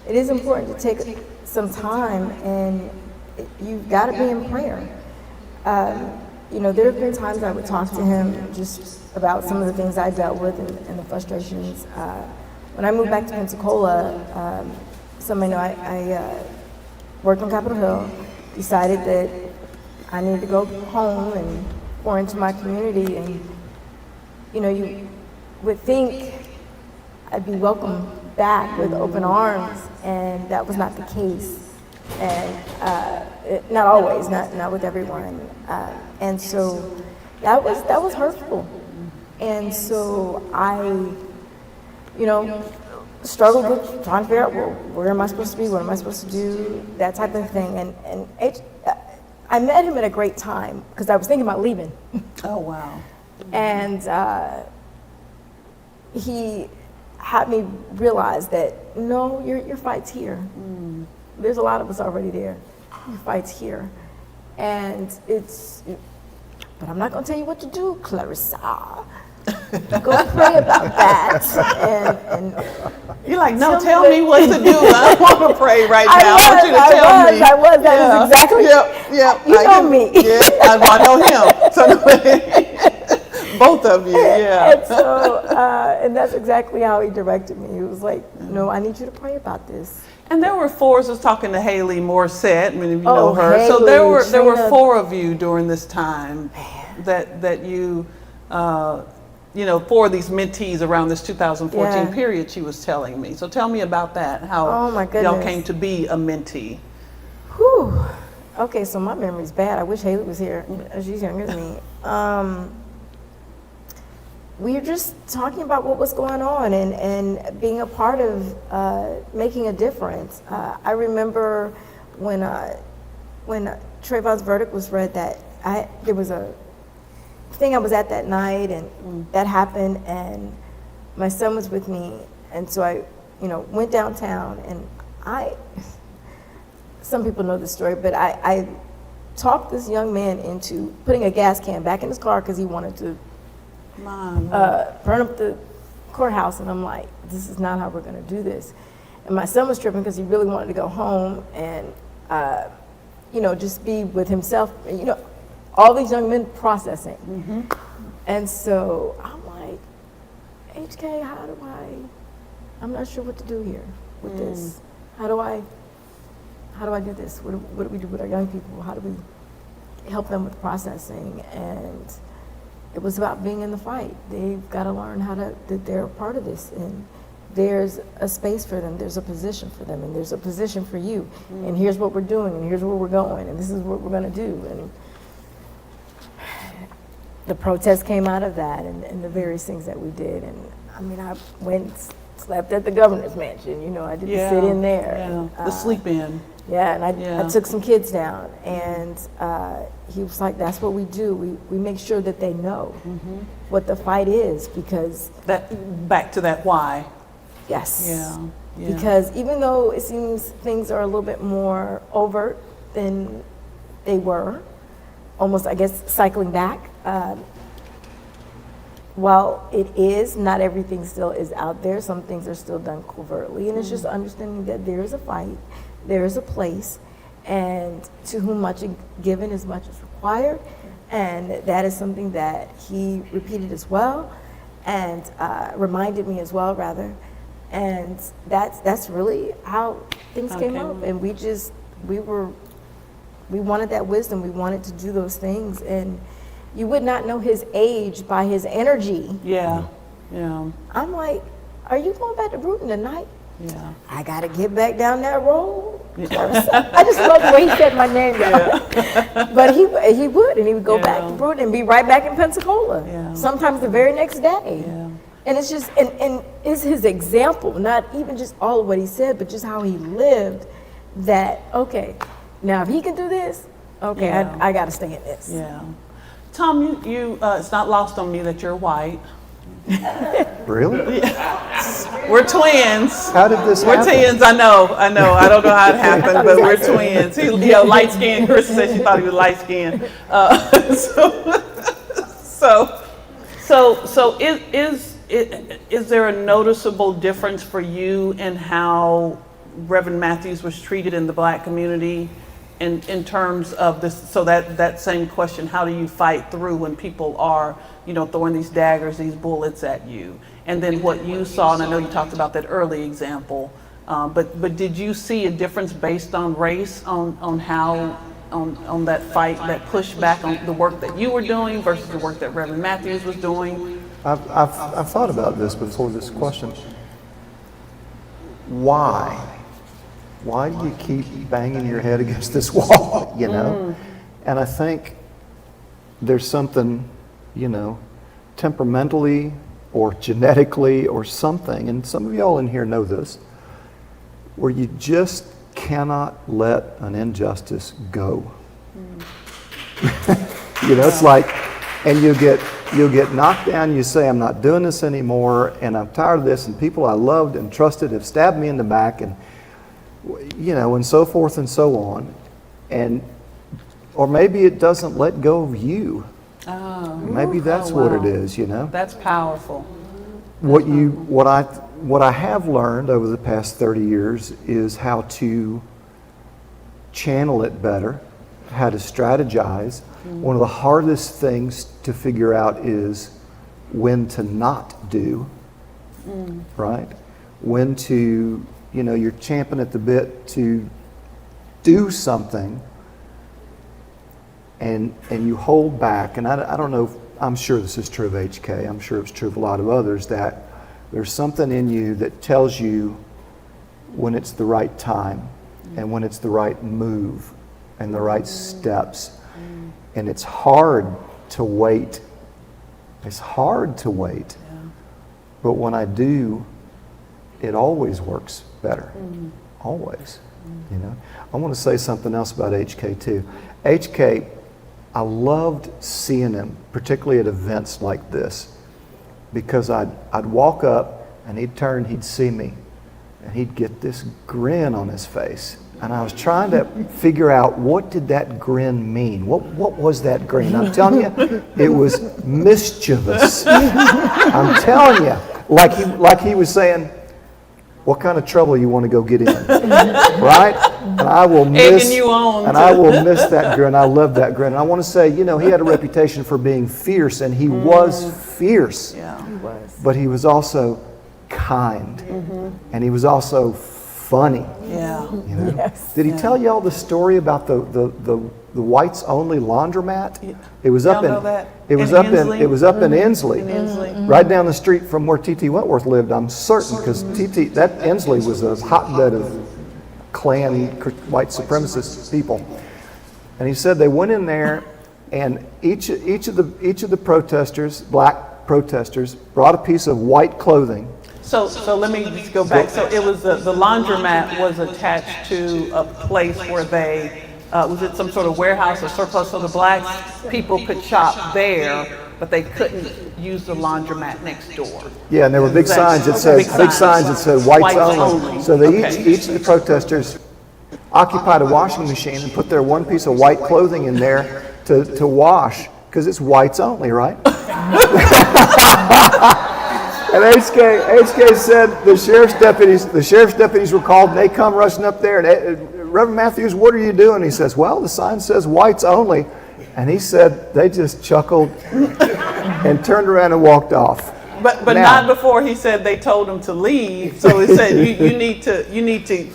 Speaker 5: It is important to take some time, and you've got to be in prayer. There have been times I would talk to him just about some of the things I dealt with and the frustrations. When I moved back to Pensacola, some I worked on Capitol Hill, decided that I needed to go home and pour into my community, and you would think I'd be welcomed back with open arms, and that was not the case. And not always, not with everyone. And so that was hurtful. And so I, struggled with trying to figure out, well, where am I supposed to be? What am I supposed to do? That type of thing. And I met him at a great time because I was thinking about leaving.
Speaker 1: Oh, wow.
Speaker 5: And he had me realize that, no, your fight's here. There's a lot of us already there. Your fight's here. And but I'm not going to tell you what to do, Clarissa. Go pray about that. And
Speaker 1: You're like, no, tell me what to do. I don't want to pray right now. I want you to tell me.
Speaker 5: I was. That is exactly.
Speaker 1: Yep.
Speaker 5: You know me.
Speaker 1: Yeah, I know him. So, both of you, yeah.
Speaker 5: And so, and that's exactly how he directed me. He was like, no, I need you to pray about this.
Speaker 1: And there were four. I was talking to Haley Morissette. Many of you know her.
Speaker 5: Haley,
Speaker 1: So there were
Speaker 5: Trina.
Speaker 1: four of you during this time that you. For these mentees around this 2014 period, she was telling me. So tell me about that, how
Speaker 5: Oh, my
Speaker 1: y'all
Speaker 5: goodness.
Speaker 1: came to be a mentee.
Speaker 5: Whew. Okay, so my memory's bad. I wish Haley was here. She's younger than me. We were just talking about what was going on and being a part of making a difference. I remember when Trayvon's verdict was read that there was a thing I was at that night, and that happened, and my son was with me, and so I, went downtown, and some people know this story, but I talked this young man into putting a gas can back in his car because he wanted to burn up the courthouse, and I'm like, this is not how we're going to do this. And my son was tripping because he really wanted to go home and, just be with himself, all these young men processing. And so I'm like, HK, I'm not sure what to do here with this. How do I do this? What do we do with our young people? How do we help them with processing? And it was about being in the fight. They've got to learn that they're a part of this, and there's a space for them, there's a position for them, and there's a position for you. And here's what we're doing, and here's where we're going, and this is what we're going to do. And the protest came out of that, and the various things that we did. And I mean, I went, slept at the governor's mansion. I did the sit in there.
Speaker 1: Yeah. The sleep in.
Speaker 5: Yeah, and I took some kids down, and he was like, "That's what we do. We make sure that they know what the fight is, because
Speaker 1: Back to that why.
Speaker 5: yes,
Speaker 1: Yeah.
Speaker 5: because even though it seems things are a little bit more overt than they were, almost, I guess, cycling back. While it is, not everything still is out there. Some things are still done covertly, and it's just understanding that there is a fight, there is a place, and to whom much is given, as much is required. And that is something that he repeated as well, and reminded me as well, rather. And that's really how things came up. And we wanted that wisdom. We wanted to do those things. And you would not know his age by his energy.
Speaker 1: Yeah.
Speaker 5: I'm like, are you going back to Bruton tonight?
Speaker 1: Yeah.
Speaker 5: I got to get back down that road. I just love the way he said my name. But he would, and he would go back to Bruton and be right back in Pensacola.
Speaker 1: Yeah.
Speaker 5: Sometimes the very next day.
Speaker 1: Yeah.
Speaker 5: And it's just, and it's his example, not even just all of what he said, but just how he lived, that, okay, now if he can do this, okay,
Speaker 1: Yeah.
Speaker 5: I got to stay in this.
Speaker 1: Yeah. Tom, you it's not lost on me that you're white.
Speaker 9: Really?
Speaker 1: We're twins.
Speaker 9: How did this
Speaker 1: We're
Speaker 9: happen?
Speaker 1: twins. I know. I don't know how it happened, but we're twins. Light skinned. Krista said she thought he was light skinned. So is there a noticeable difference for you in how Reverend Matthews was treated in the Black community, in terms of this? So that same question: how do you fight through when people are, throwing these daggers, these bullets at you? And then what you saw, and I know you talked about that early example, but did you see a difference based on race on how that fight, that pushback on the work that you were doing versus the work that Reverend Matthews was doing?
Speaker 9: I've thought about this before this question. Why? Why do you keep banging your head against this wall, you know? And I think there's something, you know, temperamentally or genetically or something, and some of y'all in here know this, where you just cannot let an injustice go. You know, it's like, and you'll get knocked down, you say, I'm not doing this anymore, and I'm tired of this, and people I loved and trusted have stabbed me in the back, and, you know, and so forth and so on. And, or maybe it doesn't let go of you.
Speaker 1: Oh,
Speaker 9: Maybe that's what it is, you know?
Speaker 1: That's powerful.
Speaker 9: What I have learned over the past 30 years is how to channel it better, how to strategize. One of the hardest things to figure out is when to not do, right? When to, you know, you're champing at the bit to do something, and you hold back. And I don't know, I'm sure this is true of HK, I'm sure it's true of a lot of others, that there's something in you that tells you when it's the right time and when it's the right move and the right steps. And it's hard to wait. It's hard to wait. But when I do, it always works better. Always. You know. I want to say something else about HK too. HK, I loved seeing him, particularly at events like this, because I'd walk up and he'd turn, he'd see me, and he'd get this grin on his face. And I was trying to figure out, what did that grin mean? What was that grin? I'm telling you, it was mischievous. I'm telling you, like he was saying, what kind of trouble you want to go get in, right? And I will miss,
Speaker 1: Egging you on
Speaker 9: and I will miss that grin. I love that grin. And I want to say, you know, he had a reputation for being fierce, and he was fierce.
Speaker 1: Yeah, he was.
Speaker 9: But he was also kind, and he was also funny.
Speaker 1: Yeah.
Speaker 9: You know? Did he tell y'all the story about the whites only laundromat? It was up
Speaker 1: Y'all know that?
Speaker 9: it was
Speaker 1: In
Speaker 9: up
Speaker 1: Inslee?
Speaker 9: in it was up in Inslee,
Speaker 1: In Inslee.
Speaker 9: right down the street from where T.T. Wentworth lived. I'm certain, because that Inslee was a hotbed of Klan white supremacist people. And he said they went in there, and each of the protesters, black protesters, brought a piece of white clothing.
Speaker 1: So let me just go back. So it was the laundromat was attached to a place where they, was it some sort of warehouse or surplus? So the black people could shop there, but they couldn't use the laundromat next door.
Speaker 9: Yeah, and there were big signs that said whites only. So they each of the protesters occupied a washing machine and put their one piece of white clothing in there to wash, because it's whites only, right? And HK said the sheriff's deputies were called, and they come rushing up there, and Reverend Matthews, what are you doing? He says, well, the sign says whites only. And he said they just chuckled and turned around and walked off.
Speaker 1: But
Speaker 9: Now-
Speaker 1: not before he said they told him to leave. So he said you need to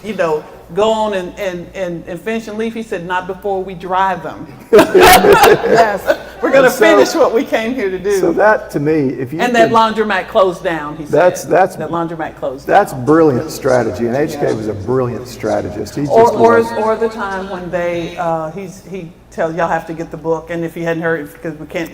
Speaker 1: you know, go on and finish and leave. He said not before we drive them. Yes, we're going to finish what we came here to do.
Speaker 9: So that, to me, if you
Speaker 1: and that laundromat closed down. He said that laundromat closed down.
Speaker 9: That's brilliant strategy, and HK was a brilliant strategist. He just
Speaker 1: Or the time when they he tells y'all have to get the book, and if you hadn't heard, because we can't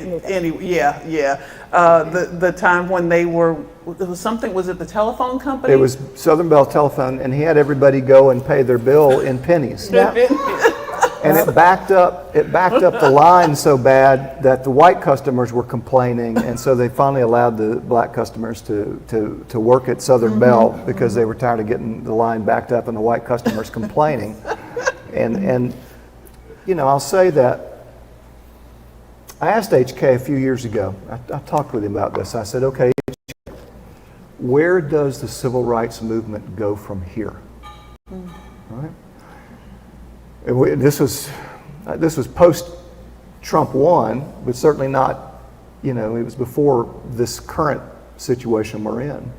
Speaker 1: the time when they were, it was something, was it the telephone company?
Speaker 9: It was Southern Bell Telephone, and he had everybody go and pay their bill in pennies. And it backed up the line so bad that the white customers were complaining, and so they finally allowed the black customers to work at Southern Bell, because they were tired of getting the line backed up and the white customers complaining. And you know, I'll say that I asked HK a few years ago, I talked with him about this. I said, okay, where does the civil rights movement go from here? Right? This was post Trump won, but certainly not, you know, it was before this current situation we're in.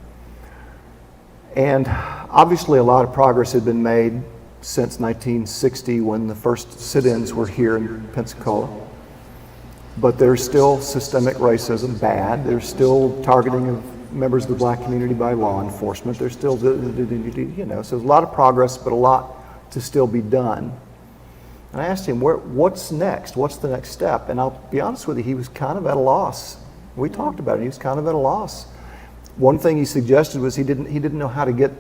Speaker 9: And obviously a lot of progress had been made since 1960, when the first sit-ins were here in Pensacola. but there's still systemic racism bad. There's still targeting of members of the black community by law enforcement. There's still, so there's a lot of progress, but a lot to still be done. And I asked him, what's next? What's the next step? And I'll be honest with you, he was kind of at a loss. We talked about it. He was kind of at a loss. One thing he suggested was he didn't know how to get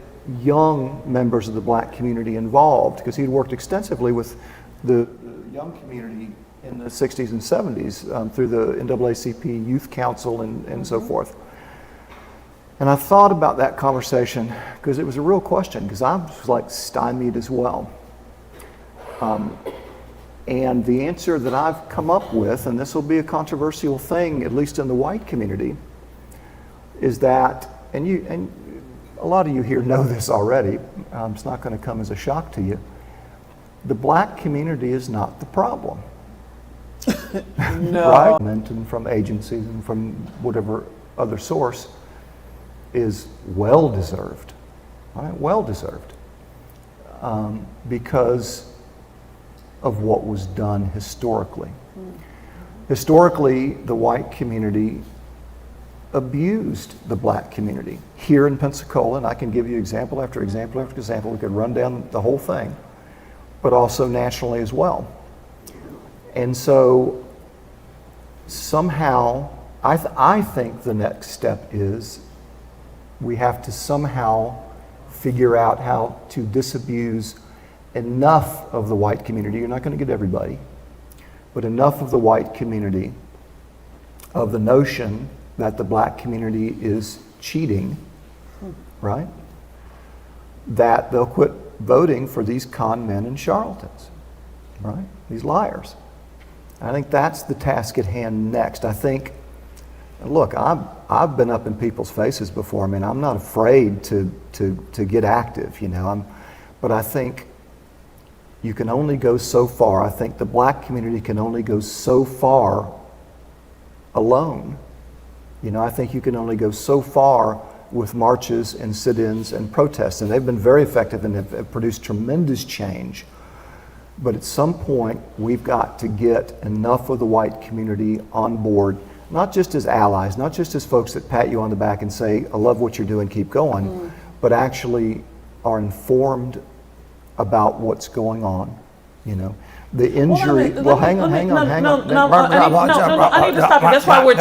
Speaker 9: young members of the black community involved, because he'd worked extensively with the young community in the 60s and 70s through the NAACP Youth Council and so forth. And I thought about that conversation because it was a real question, because I was like stymied as well. And the answer that I've come up with, and this will be a controversial thing, at least in the white community, is that, and a lot of you here know this already, it's not going to come as a shock to you, the black community is not the problem.
Speaker 1: No.
Speaker 9: Right? And from agencies and from whatever other source is well deserved, right? Well deserved, because of what was done historically. Historically, the white community abused the black community. Here in Pensacola, and I can give you example after example after example, we could run down the whole thing, but also nationally as well. And so somehow, I think the next step is we have to somehow figure out how to disabuse enough of the white community. You're not going to get everybody, but enough of the white community of the notion that the black community is cheating, right? That they'll quit voting for these con men and charlatans, right? These liars. I think that's the task at hand next. I think, look, I've been up in people's faces before. I mean, I'm not afraid to get active, but I think you can only go so far. I think the black community can only go so far alone. I think you can only go so far with marches and sit-ins and protests, and they've been very effective and have produced tremendous change. But at some point, we've got to get enough of the white community on board, not just as allies, not just as folks that pat you on the back and say, I love what you're doing, keep going, but actually are informed about what's going on, The injury, hang on.
Speaker 1: I need to stop you. That's why we're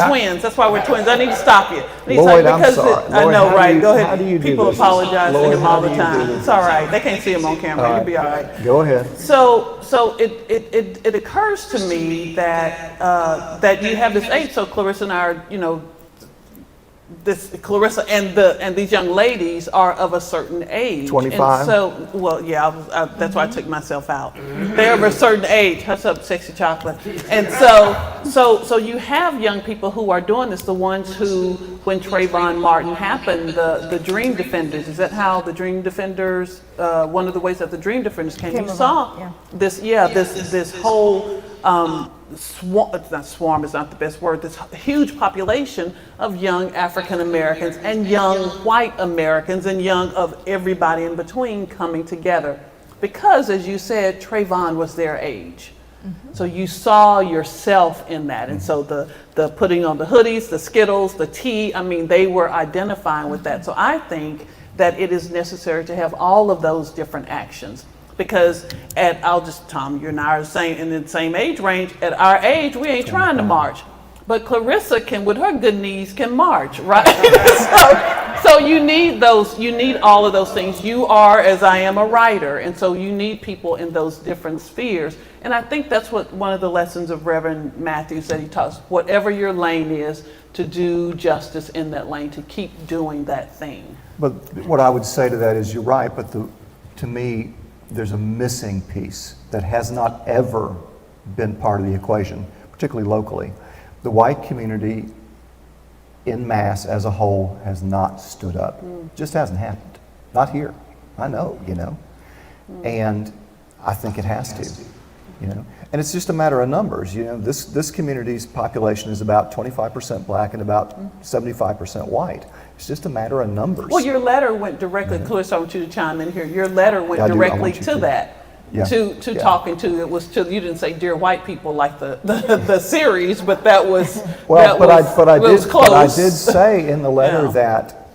Speaker 1: twins. I need to stop you.
Speaker 9: Lloyd, I'm sorry.
Speaker 1: I know, right? Go
Speaker 9: How do you
Speaker 1: ahead.
Speaker 9: do
Speaker 1: People
Speaker 9: this?
Speaker 1: apologize to
Speaker 9: Lloyd,
Speaker 1: him
Speaker 9: how
Speaker 1: all
Speaker 9: do
Speaker 1: the
Speaker 9: you do
Speaker 1: time.
Speaker 9: this?
Speaker 1: It's all right. They can't see him on camera. You'll be all right.
Speaker 9: Go ahead.
Speaker 1: So it occurs to me that that you have this age. So Clarissa and I are, Clarissa and these young ladies are of a certain age.
Speaker 9: 25?
Speaker 1: And so, well, yeah, that's why I took myself out. They're of a certain age. Hush up, sexy chocolate. And so you have young people who are doing this, the ones who, when Trayvon Martin happened, the Dream Defenders, is that how the Dream Defenders, one of the ways that the Dream Defenders came, you saw this whole, swarm is not the best word, this huge population of young African Americans and young white Americans and young of everybody in between coming together. Because, as you said, Trayvon was their age. So you saw yourself in that. And so the putting on the hoodies, the Skittles, the tea, they were identifying with that. So I think that it is necessary to have all of those different actions. Because Tom, you and I are in the same age range. At our age, we ain't trying to march. But Clarissa with her good knees, can march, right? so you need all of those things. You are, as I am, a writer. And so you need people in those different spheres. And I think that's what one of the lessons of Reverend Matthews that he taught us, whatever your lane is, to do justice in that lane, to keep doing that thing.
Speaker 9: But what I would say to that is you're right, but to me, there's a missing piece that has not ever been part of the equation, particularly locally. The white community in mass as a whole has not stood up. Just hasn't happened. Not here. I know, And I think it has to, And it's just a matter of numbers. This community's population is about 25% black and about 75% white. It's just a matter of numbers.
Speaker 1: Well, your letter went directly, Clarissa, I want you to chime in here. Your letter went directly to that.
Speaker 9: Yeah.
Speaker 1: to
Speaker 9: Yeah.
Speaker 1: talking to. It was to, you didn't say dear white people like the series, but that was
Speaker 9: Well,
Speaker 1: that
Speaker 9: but I
Speaker 1: it was
Speaker 9: did
Speaker 1: close.
Speaker 9: say in the letter
Speaker 1: Yeah.
Speaker 9: that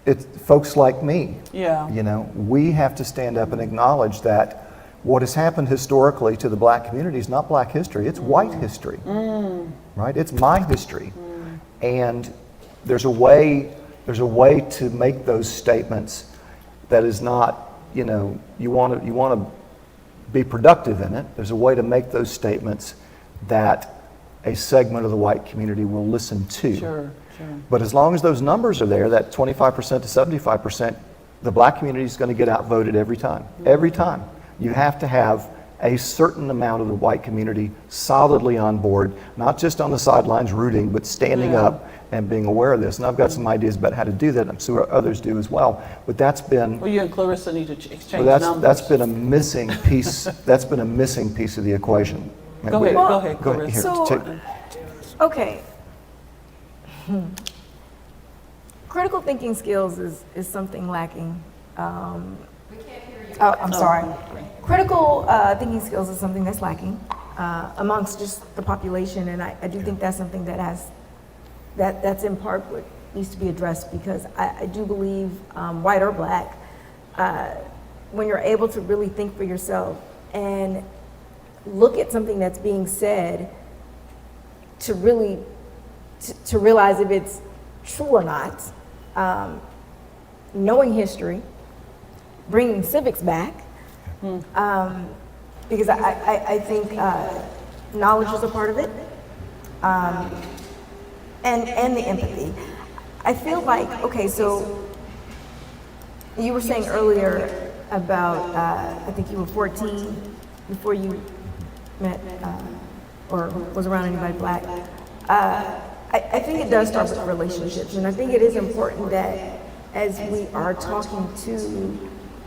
Speaker 9: it's folks like me.
Speaker 1: Yeah.
Speaker 9: You know, we have to stand up and acknowledge that what has happened historically to the black community is not black history, it's white history. Right? It's my history. And there's a way to make those statements that is not, you know, you want to be productive in it. There's a way to make those statements that a segment of the white community will listen to.
Speaker 1: Sure.
Speaker 9: But as long as those numbers are there, that 25% to 75%, the black community is going to get outvoted every time. Every time. You have to have a certain amount of the white community solidly on board, not just on the sidelines rooting, but standing up and being aware of this. And I've got some ideas about how to do that. I'm sure others do as well. But that's been
Speaker 1: Well, you and Clarissa need to exchange
Speaker 9: well,
Speaker 1: numbers.
Speaker 9: that's been a missing piece. That's been a missing piece of the equation.
Speaker 1: Go ahead,
Speaker 5: Well,
Speaker 1: go ahead,
Speaker 9: Go ahead.
Speaker 1: Clarissa.
Speaker 9: Here,
Speaker 5: So-
Speaker 9: take-
Speaker 5: Okay. Critical thinking skills is something lacking. I'm sorry. Critical thinking skills is something that's lacking amongst just the population, and I do think that's something that's in part what needs to be addressed, because I do believe, white or black, when you're able to really think for yourself and look at something that's being said to really to realize if it's true or not, knowing history, bringing civics back, because I think knowledge is a part of it, and the empathy. I feel like, okay, so you were saying earlier about, I think you were 14 before you met or was around anybody black. I think it does start with relationships, and I think it is important that as we are talking to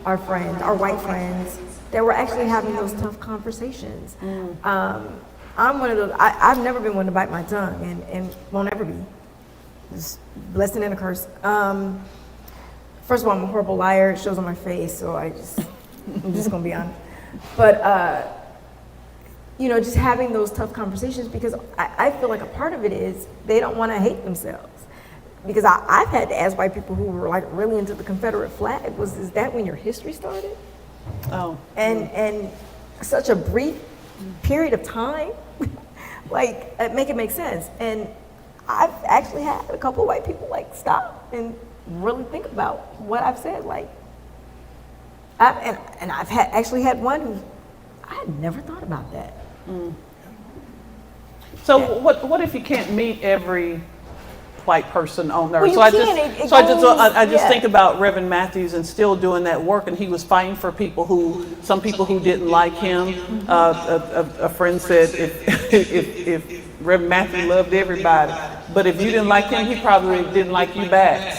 Speaker 5: our friends, our white friends, that we're actually having those tough conversations. I'm one of those, I've never been one to bite my tongue, and won't ever be. It's a blessing and a curse. First of all, I'm a horrible liar, it shows on my face, so I'm just gonna be honest. But, you know, just having those tough conversations, because I feel like a part of it is they don't want to hate themselves. Because I've had to ask white people who were like really into the Confederate flag, is that when your history started?
Speaker 1: Oh.
Speaker 5: And such a brief period of time, like, make it make sense. And I've actually had a couple of white people like stop and really think about what I've said. Like, I've actually had one who I had never thought about that.
Speaker 1: So what if you can't meet every white person on earth?
Speaker 5: Well, you
Speaker 1: so I
Speaker 5: can.
Speaker 1: just, I just
Speaker 5: Yeah.
Speaker 1: think about Reverend Matthews and still doing that work, and he was fighting for some people who didn't like him. A friend said if Reverend Matthew loved everybody, but if you didn't like him, he probably didn't like you back.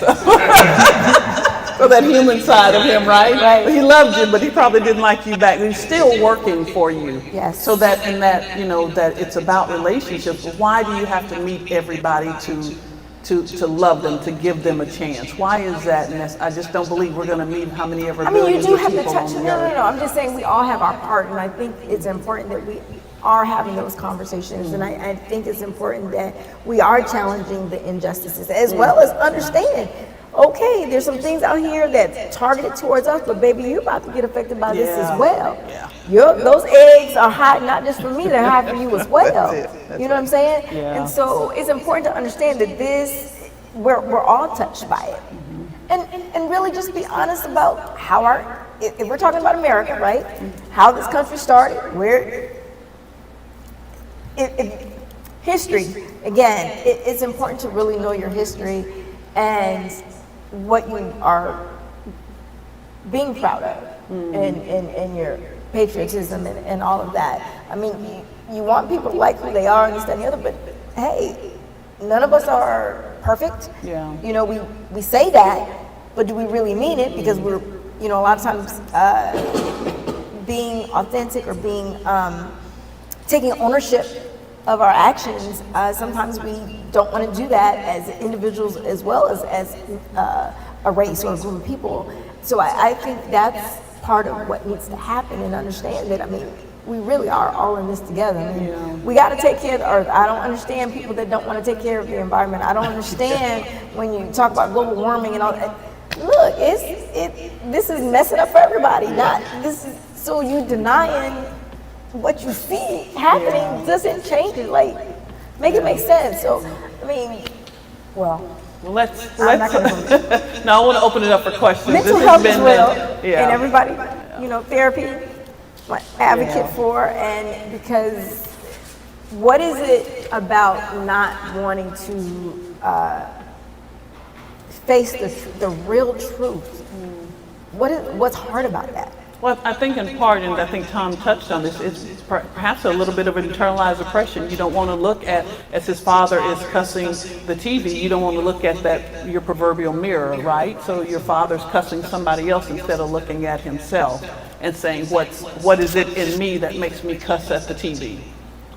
Speaker 1: So that human side of him, right? He loved you, but he probably didn't like you back. He's still working for you.
Speaker 5: Yes.
Speaker 1: So that, and that, you know, that it's about relationships. Why do you have to meet everybody to love them, to give them a chance? Why is that? And I just don't believe we're going to meet how many ever
Speaker 5: I mean, you
Speaker 1: billions
Speaker 5: do
Speaker 1: of
Speaker 5: have to
Speaker 1: people
Speaker 5: touch.
Speaker 1: on the
Speaker 5: No.
Speaker 1: earth.
Speaker 5: I'm just saying we all have our part, and I think it's important that we are having those conversations, and I think it's important that we are challenging the injustices, as well as understand, okay, there's some things out here that's targeted towards us, but baby, you're about to get affected by this
Speaker 1: Yeah.
Speaker 5: as well.
Speaker 1: Yeah.
Speaker 5: Those eggs are hot, not just for me, they're hot for you as well.
Speaker 1: That's
Speaker 5: You know what I'm saying?
Speaker 1: Yeah.
Speaker 5: And so it's important to understand that we're all touched by it. And really just be honest about how if we're talking about America, right? How this country started, history, again, it's important to really know your history and what you are being proud of and your patriotism and all of that. I mean, you want people to like who they are and this, that, and the other, but hey, none of us are perfect.
Speaker 1: Yeah.
Speaker 5: You know, we say that, but do we really mean it? Because we're, you know, a lot of times being authentic or being taking ownership of our actions, sometimes we don't want to do that as individuals as well as a race or a group of people. So I think that's part of what needs to happen, and understand that, I mean, we really are all in this together. I mean, we got to take care of the earth. I don't understand people that don't want to take care of the environment. I don't understand when you talk about global warming and all that. Look, this is messing up for everybody. So you denying what you see happening doesn't change it. Like, make it make sense. So, I mean, well,
Speaker 1: let's
Speaker 5: I'm not gonna
Speaker 1: no, I want to open it up for questions.
Speaker 5: mental
Speaker 1: This has
Speaker 5: health as
Speaker 1: been
Speaker 5: well,
Speaker 1: yeah.
Speaker 5: and everybody, therapy, my advocate for, and because what is it about not wanting to face the real truth? What's hard about that?
Speaker 1: Well, I think in part, and I think Tom touched on this, it's perhaps a little bit of internalized oppression. You don't want to look at, as his father is cussing the TV, you don't want to look at your proverbial mirror, right? So your father's cussing somebody else instead of looking at himself and saying, what is it in me that makes me cuss at the TV?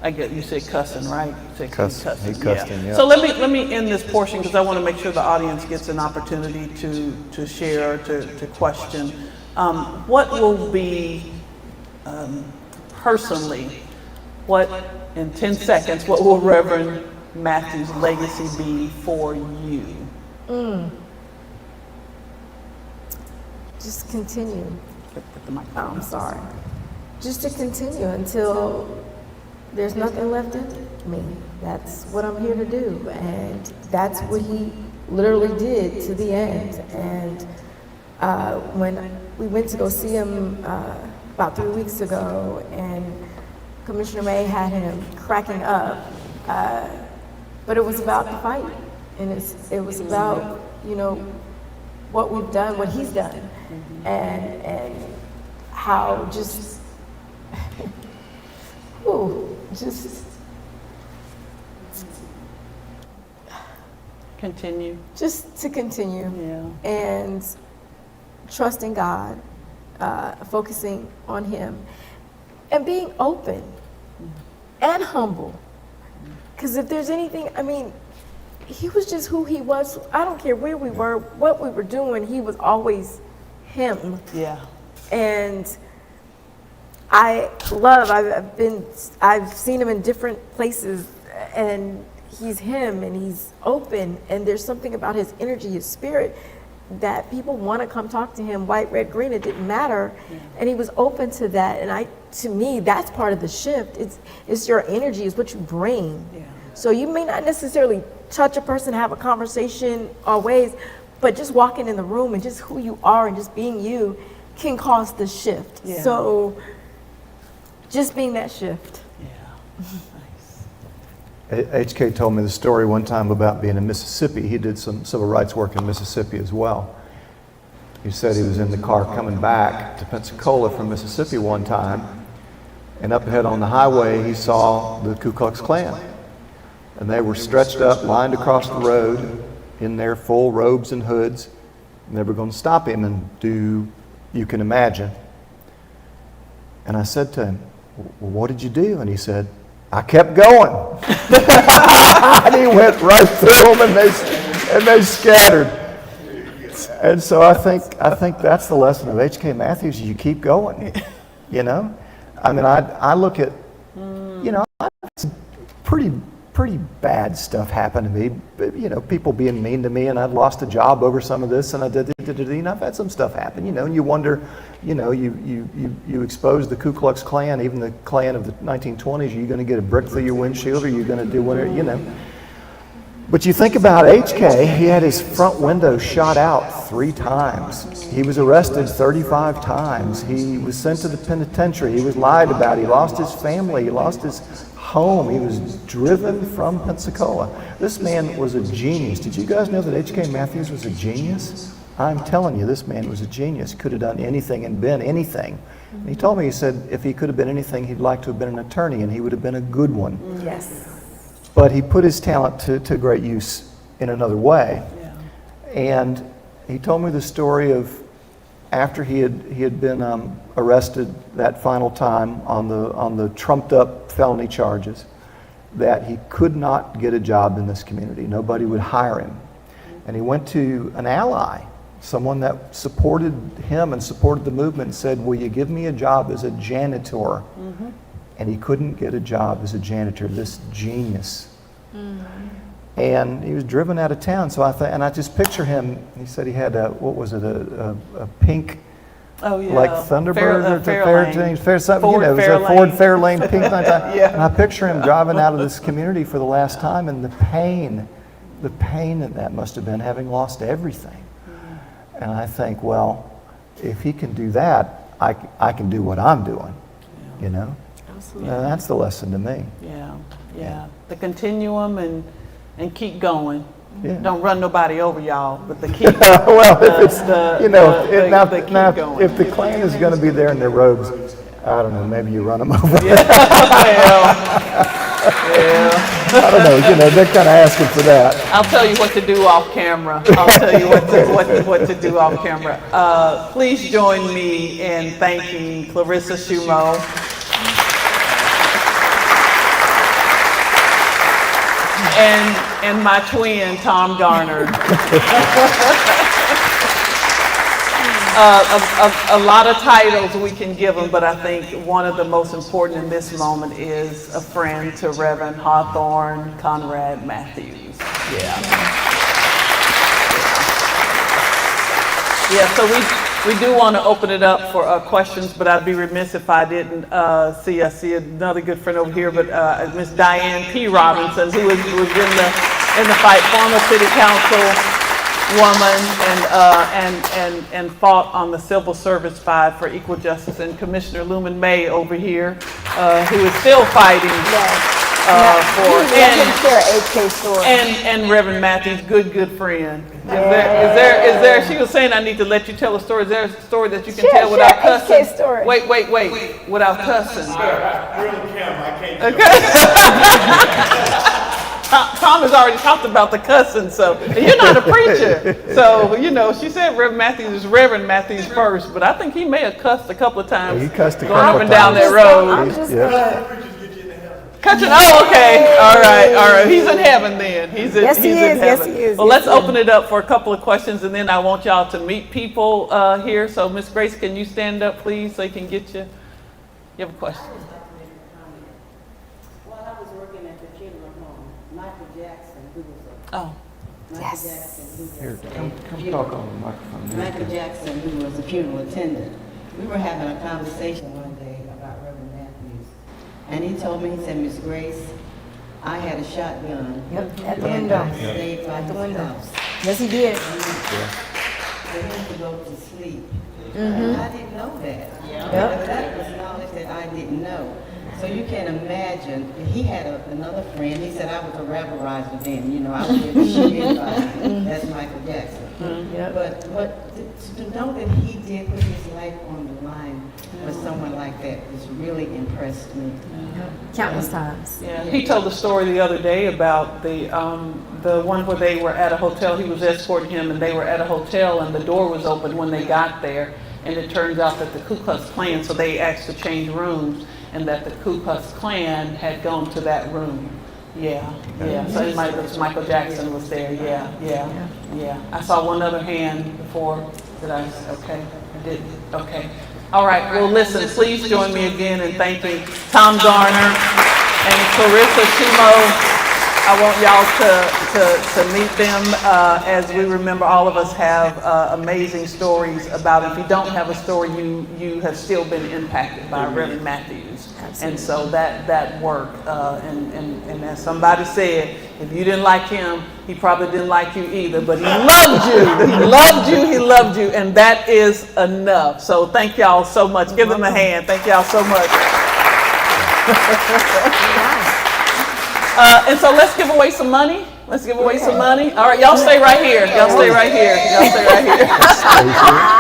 Speaker 1: I get you said cussing, right? You said cussing.
Speaker 9: He cussed him, yeah.
Speaker 1: So let me end this portion because I want to make sure the audience gets an opportunity to share, to question. What will be, personally, in 10 seconds, what will Reverend Matthew's legacy be for you?
Speaker 5: Just continue.
Speaker 1: Put the mic
Speaker 5: Oh, I'm sorry. Just to continue until there's nothing left in me. That's what I'm here to do. And that's what he literally did to the end. And when we went to go see him about 3 weeks ago, and Commissioner May had him cracking up, but it was about the fight, and it was about what we've done, what he's done, and how just
Speaker 1: Continue.
Speaker 5: just to continue.
Speaker 1: Yeah.
Speaker 5: And trusting God, focusing on Him, and being open and humble. Because if there's anything, I mean, he was just who he was. I don't care where we were, what we were doing, he was always him.
Speaker 1: Yeah.
Speaker 5: And I've seen him in different places, and he's him, and he's open, and there's something about his energy, his spirit, that people want to come talk to him, white, red, green, it didn't matter. Yeah. And he was open to that. And to me, that's part of the shift. It's your energy, it's what you bring. Yeah. So you may not necessarily touch a person, have a conversation always, but just walking in the room and just who you are and just being you can cause the shift. Yeah. So just being that shift.
Speaker 1: Yeah.
Speaker 9: HK told me the story one time about being in Mississippi. He did some civil rights work in Mississippi as well. He said he was in the car coming back to Pensacola from Mississippi one time, and up ahead on the highway he saw the Ku Klux Klan. And they were stretched up, lined across the road in their full robes and hoods, and they were going to stop him and do, you can imagine. And I said to him, "Well, what did you do?" And he said, "I kept going." And he went right through them, and they scattered. And so I think that's the lesson of H.K. Matthews. You keep going. I mean, I look at, pretty bad stuff happened to me. But, people being mean to me, and I'd lost a job over some of this, and I've had some stuff happen. And you wonder, you expose the Ku Klux Klan, even the Klan of the 1920s. Are you going to get a brick through your windshield? Or are you going to do whatever, But you think about HK, he had his front window shot out 3 times. He was arrested 35 times. He was sent to the penitentiary. He was lied about. He lost his family. He lost his home. He was driven from Pensacola. This man was a genius. Did you guys know that H.K. Matthews was a genius? I'm telling you, this man was a genius. Could have done anything and been anything. And he told me, he said, if he could have been anything, he'd like to have been an attorney, and he would have been a good one.
Speaker 5: Yes.
Speaker 9: But he put his talent to great use in another way. Yeah. And he told me the story of after he had been arrested that final time on the trumped up felony charges, that he could not get a job in this community. Nobody would hire him. And he went to an ally, someone that supported him and supported the movement said, will you give me a job as a janitor? And he couldn't get a job as a janitor, this genius. And he was driven out of town. So I just picture him, he said he had a pink, like Thunderbird or Fairlane something,
Speaker 1: Ford
Speaker 9: it was a
Speaker 1: Fairlane.
Speaker 9: Ford Fairlane pink.
Speaker 1: Yeah.
Speaker 9: And I picture him driving out of this community for the last time, and the pain that must have been, having lost everything. And I think, well, if he can do that, I can do what I'm doing, you know?
Speaker 1: Absolutely.
Speaker 9: That's the lesson to me.
Speaker 1: Yeah. The continuum and keep going.
Speaker 9: Yeah.
Speaker 1: Don't run nobody over, y'all, but the keep.
Speaker 9: Well, if it's,
Speaker 1: the keep going.
Speaker 9: if the Klan is going to be there in their robes, I don't know, maybe you run them over. I don't know, they're kind of asking for that.
Speaker 1: I'll tell you what to do off camera. I'll tell you what to do off camera. Please join me in thanking Clarissa Shumo. And my twin, Tom Garner. A lot of titles we can give them, but I think one of the most important in this moment is a friend to Reverend Hawthorne Conrad Matthews. So we do want to open it up for questions, but I'd be remiss if I didn't see another good friend over here, but Miss Diane P. Robinson, who was in the fight, former city council woman, and fought on the civil service side for equal justice, and Commissioner Lumen May over here, who is still fighting and Reverend Matthews, good friend. Is there? She was saying I need to let you tell a story. Is there a story that you can tell without cussing?
Speaker 5: Story.
Speaker 1: Wait, without cussing. Tom has already talked about the cussing, so you're not a preacher. So, she said Reverend Matthews is Reverend Matthews first, but I think he may have cussed a couple of times.
Speaker 9: He cussed a
Speaker 1: going
Speaker 9: couple
Speaker 1: up and down
Speaker 9: times.
Speaker 1: that road. Okay. All right. He's in heaven then. He's in heaven.
Speaker 5: Yes, he is.
Speaker 1: Well, let's open it up for a couple of questions, and then I want y'all to meet people here. So, Miss Grace, can you stand up, please, so you can get you? You have a question?
Speaker 4: While I was working at the funeral home, Michael Jackson, who was
Speaker 9: Here, come talk on the microphone.
Speaker 4: Michael Jackson, who was a funeral attendant. We were having a conversation one day about Reverend Matthews, and he told me, he said, Miss Grace, I had a shotgun.
Speaker 5: Yep, at the
Speaker 4: and
Speaker 5: window.
Speaker 4: I stayed by the window.
Speaker 5: Yes, he did.
Speaker 4: For him to go to sleep. And I didn't know that. But that was knowledge that I didn't know. So you can imagine, he had another friend, he said I was a rabble-riser then, I was there to shoot anybody. That's Michael Jackson. But to know that he did put his life on the line for someone like that just really impressed me.
Speaker 5: Countless times.
Speaker 1: Yeah, he told a story the other day about the one where they were at a hotel. He was escorting him, and they were at a hotel, and the door was open when they got there. And it turns out that the Ku Klux Klan, so they asked to change rooms, and that the Ku Klux Klan had gone to that room. Yeah. So Michael Jackson was there. Yeah. I saw one other hand before. Did I? Okay. I didn't. Okay. All right. Well, listen. Please join me again in thanking Tom Garner and Clarissa Shumo. I want y'all to meet them as we remember all of us have amazing stories about it. If you don't have a story, you have still been impacted by Reverend Matthews. Absolutely. And so that worked. And as somebody said, if you didn't like him, he probably didn't like you either, but he loved you. He loved you, and that is enough. So thank y'all so much. Give them a hand. Thank y'all so much. And so let's give away some money. All right, y'all stay right here.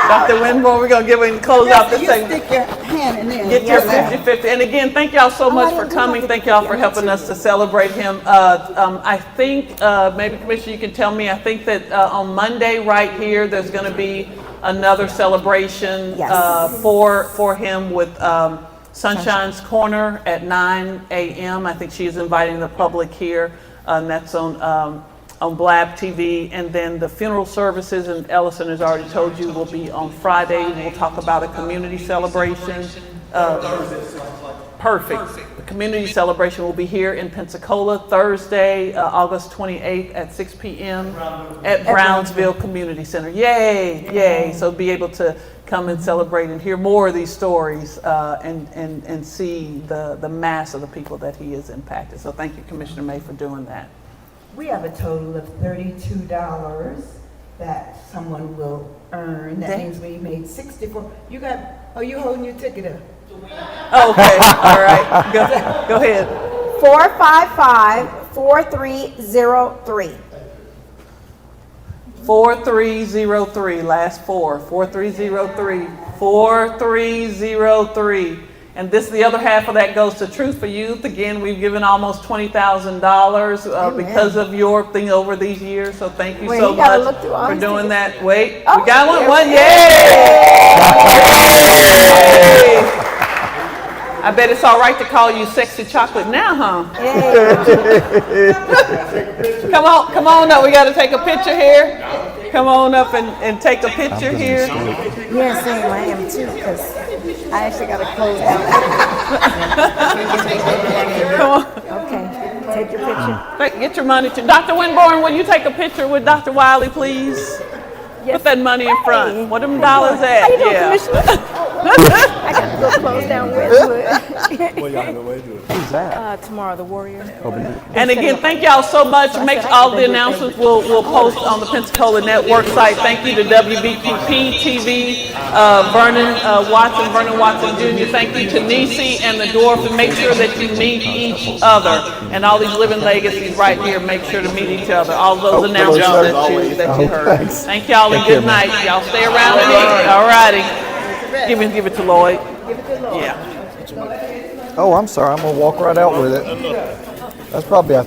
Speaker 1: Dr. Winmore, we're going to close out this segment.
Speaker 4: Stick your hand in there.
Speaker 1: Get your 50-50. And again, thank y'all so much for coming. Thank y'all for helping us to celebrate him. I think, maybe Commissioner, you can tell me, I think that on Monday right here, there's going to be another celebration for him with Sunshine's Corner at 9 a.m. I think she is inviting the public here, and that's on on Blab TV, and then the funeral services, and Ellison has already told you, will be on Friday. We'll talk about a community celebration. Perfect. The community celebration will be here in Pensacola Thursday, August 28th at 6 p.m. at Brownsville Community Center. Yay, yay. So be able to come and celebrate and hear more of these stories and see the mass of the people that he has impacted. So thank you, Commissioner May, for doing that.
Speaker 10: We have a total of $32 that someone will earn. That means we made 64. You holding your ticket up?
Speaker 1: Okay, all right. Go ahead.
Speaker 5: 455-4303.
Speaker 1: 4303, last four. 4303. 4303. And this, the other half of that goes to Truth for Youth. Again, we've given almost $20,000 because of your thing over these years. So thank you so much for doing that. Wait, we got one. Yay! I bet it's all right to call you Sexy Chocolate now, huh? Come on up. We got to take a picture here. Come on up and take a picture here.
Speaker 5: Yeah, same. I am too, because I actually got to close down.
Speaker 1: Come on.
Speaker 5: Okay, take your picture.
Speaker 1: Get your money to Dr. Winborn. Will you take a picture with Dr. Wiley, please?
Speaker 5: Yes.
Speaker 1: Put that money in front. What them dollars at?
Speaker 5: How you doing, Commissioner? I got to go close down Westwood. Tomorrow, the Warrior.
Speaker 1: And again, thank y'all so much. Make all the announcements we'll post on the Pensacola Network site. Thank you to WBQP TV, Vernon Watson Jr. Thank you to Nisi and the Dwarf. And make sure that you meet each other. And all these living legacies right here, make sure to meet each other. All those announcements that you heard. Thank y'all and good night. Y'all stay around and eat. All righty. Give it to Lloyd.
Speaker 10: Give it to Lord.
Speaker 1: Yeah.
Speaker 9: Oh, I'm sorry. I'm going to walk right out with it. That's probably a